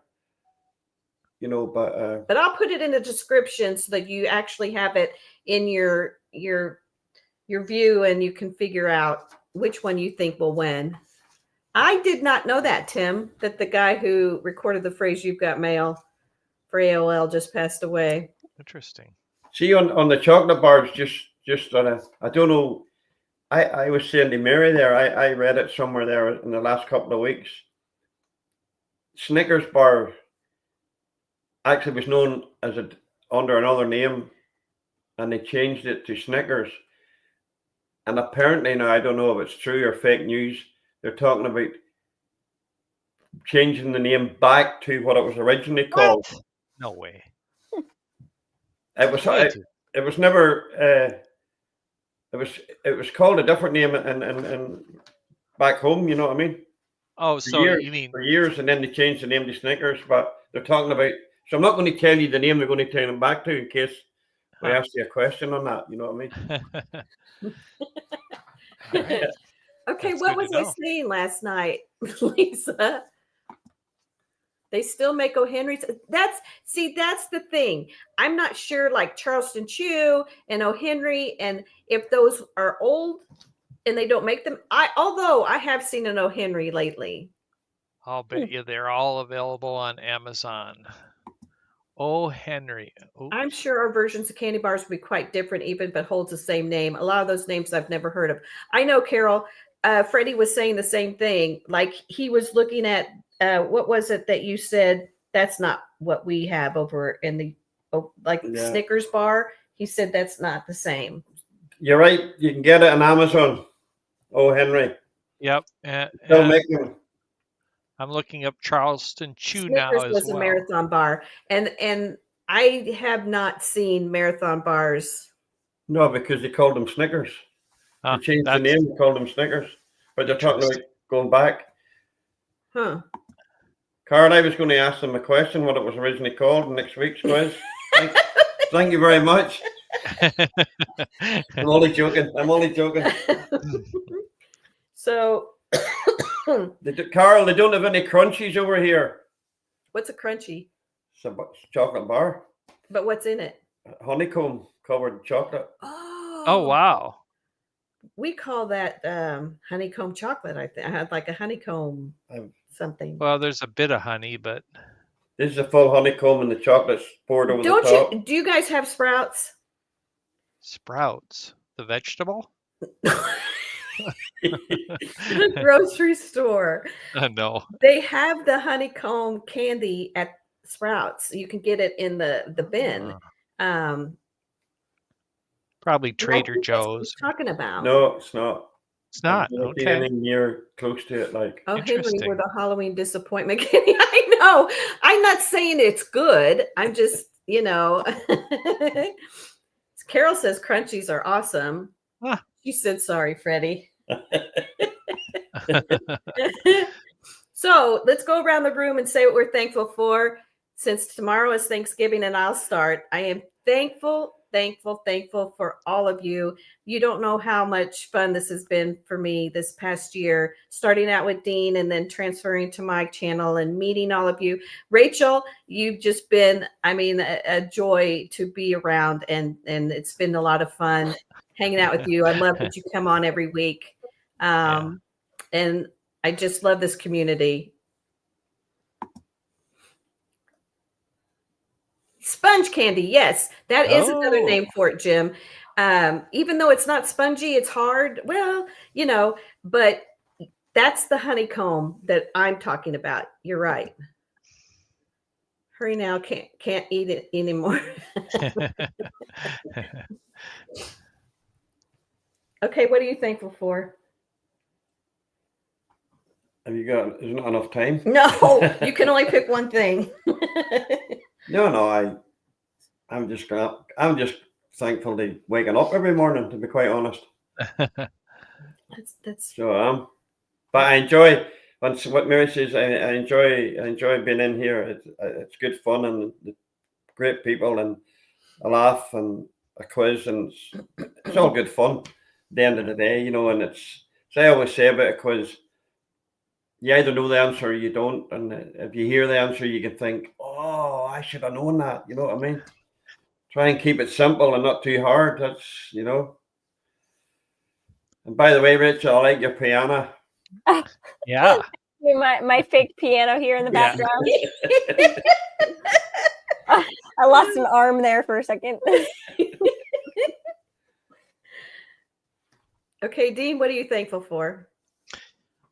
You know, but I'll put it in the description so that you actually have it in your view and you can figure out which one you think will win. I did not know that, Tim, that the guy who recorded the phrase "You've Got Mail" for AOL just passed away. Interesting. See, on the chocolate bars, just on a, I don't know. I was saying to Mary there, I read it somewhere there in the last couple of weeks. Snickers bar actually was known as under another name, and they changed it to Snickers. And apparently now, I don't know if it's true or fake news, they're talking about changing the name back to what it was originally called. What? No way. It was never. It was called a different name and back home. You know what I mean? Oh, so you mean for years, and then they changed the name to Snickers. But they're talking about So I'm not going to tell you the name we're going to turn them back to in case we Huh. ask you a question on that. You know what I mean? All right. Okay, That's what good was to I know. saying last night, Lisa? They still make O. Henry's. That's the thing. I'm not sure, like Charleston Chew and O. Henry, and if those are old and they don't make them. Although I have seen an O. Henry lately. I'll bet you they're all available on Amazon. Oh, Henry. Oops. I'm sure our versions of candy bars will be quite different, even but holds the same name. A lot of those names I've never heard of. I know, Carol. Freddie was saying the same thing. Like he was looking at what was it that you said? That's not what we have over in the Snickers bar. He said that's not the same. You're right. You can get it on Amazon. Oh, Henry. Yep. Still make them. I'm looking up Charleston Chew Snickers now as was well. a marathon bar, and I have not seen marathon bars. No, because they called them Snickers. They changed the name and called them Snickers. But they're talking about going back. Huh. Carl, I was going to ask them a question, what it was originally called in next week's quiz. Thank you very much. I'm only joking. So, Carl, they don't have any crunchies over here. What's a crunchy? It's a chocolate bar. But what's in it? Honeycomb covered chocolate. Oh, wow. We call that honeycomb chocolate. I think I had like a honeycomb something. Well, there's a bit of honey, but this is a full honeycomb and the chocolate's poured over the top. Do you guys have Sprouts? Sprouts, the vegetable? The grocery store. No. They have the honeycomb candy at Sprouts. You can get it in the bin. Probably Trader Joe's. Talking about? No, it's not. It's not. I Okay. anything near close to it, like. Oh, Henry, we're the Halloween disappointment candy. I know. I'm not saying it's good. I'm just, Carol says crunchies are awesome. Ah. She said, sorry, Freddie. So let's go around the room and say what we're thankful for. Since tomorrow is Thanksgiving and I'll start, I am thankful for all of you. You don't know how much fun this has been for me this past year, starting out with Dean and then transferring to my channel and meeting all of you. Rachel, you've just been, a joy to be around, and it's been a lot of fun hanging out with you. I love that you come on every week. And I just love this community. Sponge candy, yes, that is another name for it, Jim. Even though it's not spongy, it's hard. Well, but that's the honeycomb that I'm talking about. You're right. Hurry now, can't eat it anymore. Okay, what are you thankful for? Have you got? There's not enough time. No, you can only pick one thing. No, I'm just thankful to waking up every morning, to be quite honest. That's so but I enjoy what Mary says. I enjoy being in here. It's good fun and great people and a laugh and a quiz, and it's all good fun at the end of the day, and it's, as I always say about a quiz, you either know the answer or you don't. And if you hear the answer, you can think, oh, I should have known that. You know what I mean? Try and keep it simple and not too hard. That's, And by the way, Rachel, I like your piano. Yeah. My fake piano here in the background. I lost an arm there for a second. Okay, Dean, what are you thankful for?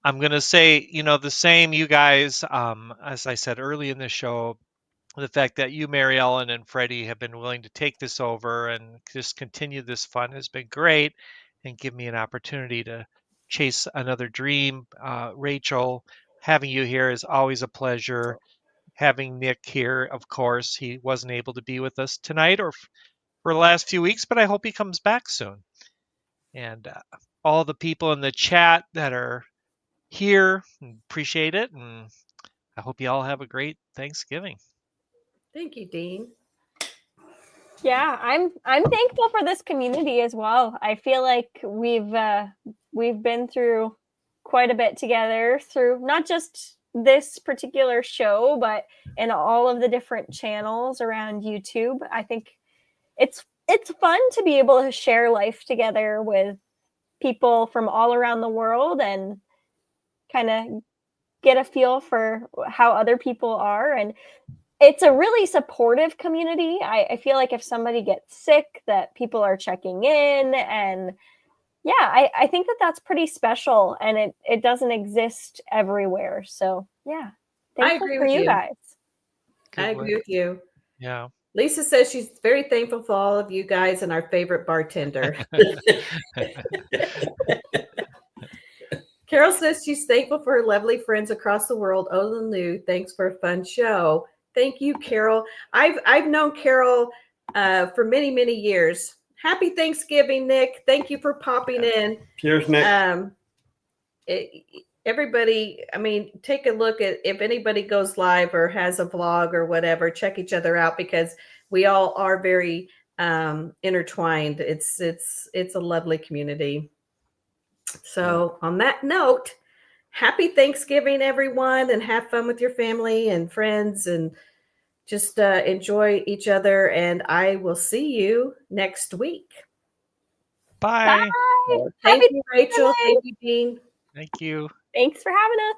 I'm going to say, the same, you guys, as I said early in the show, the fact that you, Mary Ellen, and Freddie have been willing to take this over and just continue this fun has been great, and give me an opportunity to chase another dream. Rachel, having you here is always a pleasure. Having Nick here, of course, he wasn't able to be with us tonight or for the last few weeks, but I hope he comes back soon. And all the people in the chat that are here, appreciate it, and I hope you all have a great Thanksgiving. Thank you, Dean. Yeah, I'm thankful for this community as well. I feel like we've been through quite a bit together through not just this particular show, but in all of the different channels around YouTube. I think it's fun to be able to share life together with people from all around the world and kind of get a feel for how other people are. And it's a really supportive community. I feel like if somebody gets sick, that people are checking in. And yeah, I think that that's pretty special, and it doesn't exist everywhere. So yeah, thankful agree for with you you. guys. Good I one. agree with you. Yeah. Lisa says she's very thankful for all of you guys and our favorite bartender. Carol says she's thankful for her lovely friends across the world, old and new. Thanks for a fun show. Thank you, Carol. I've known Carol for many, many years. Happy Thanksgiving, Nick. Thank you for popping in. Cheers, Nick. Everybody, I mean, take a look at if anybody goes live or has a vlog or whatever, check each other out because we all are very intertwined. It's a lovely community. So on that note, happy Thanksgiving, everyone, and have fun with your family and friends and just enjoy each other. And I will see you next week. Bye. Bye. Thank Happy you, Rachel. Thanksgiving. Thank you, Dean. Thank you. Thanks for having us.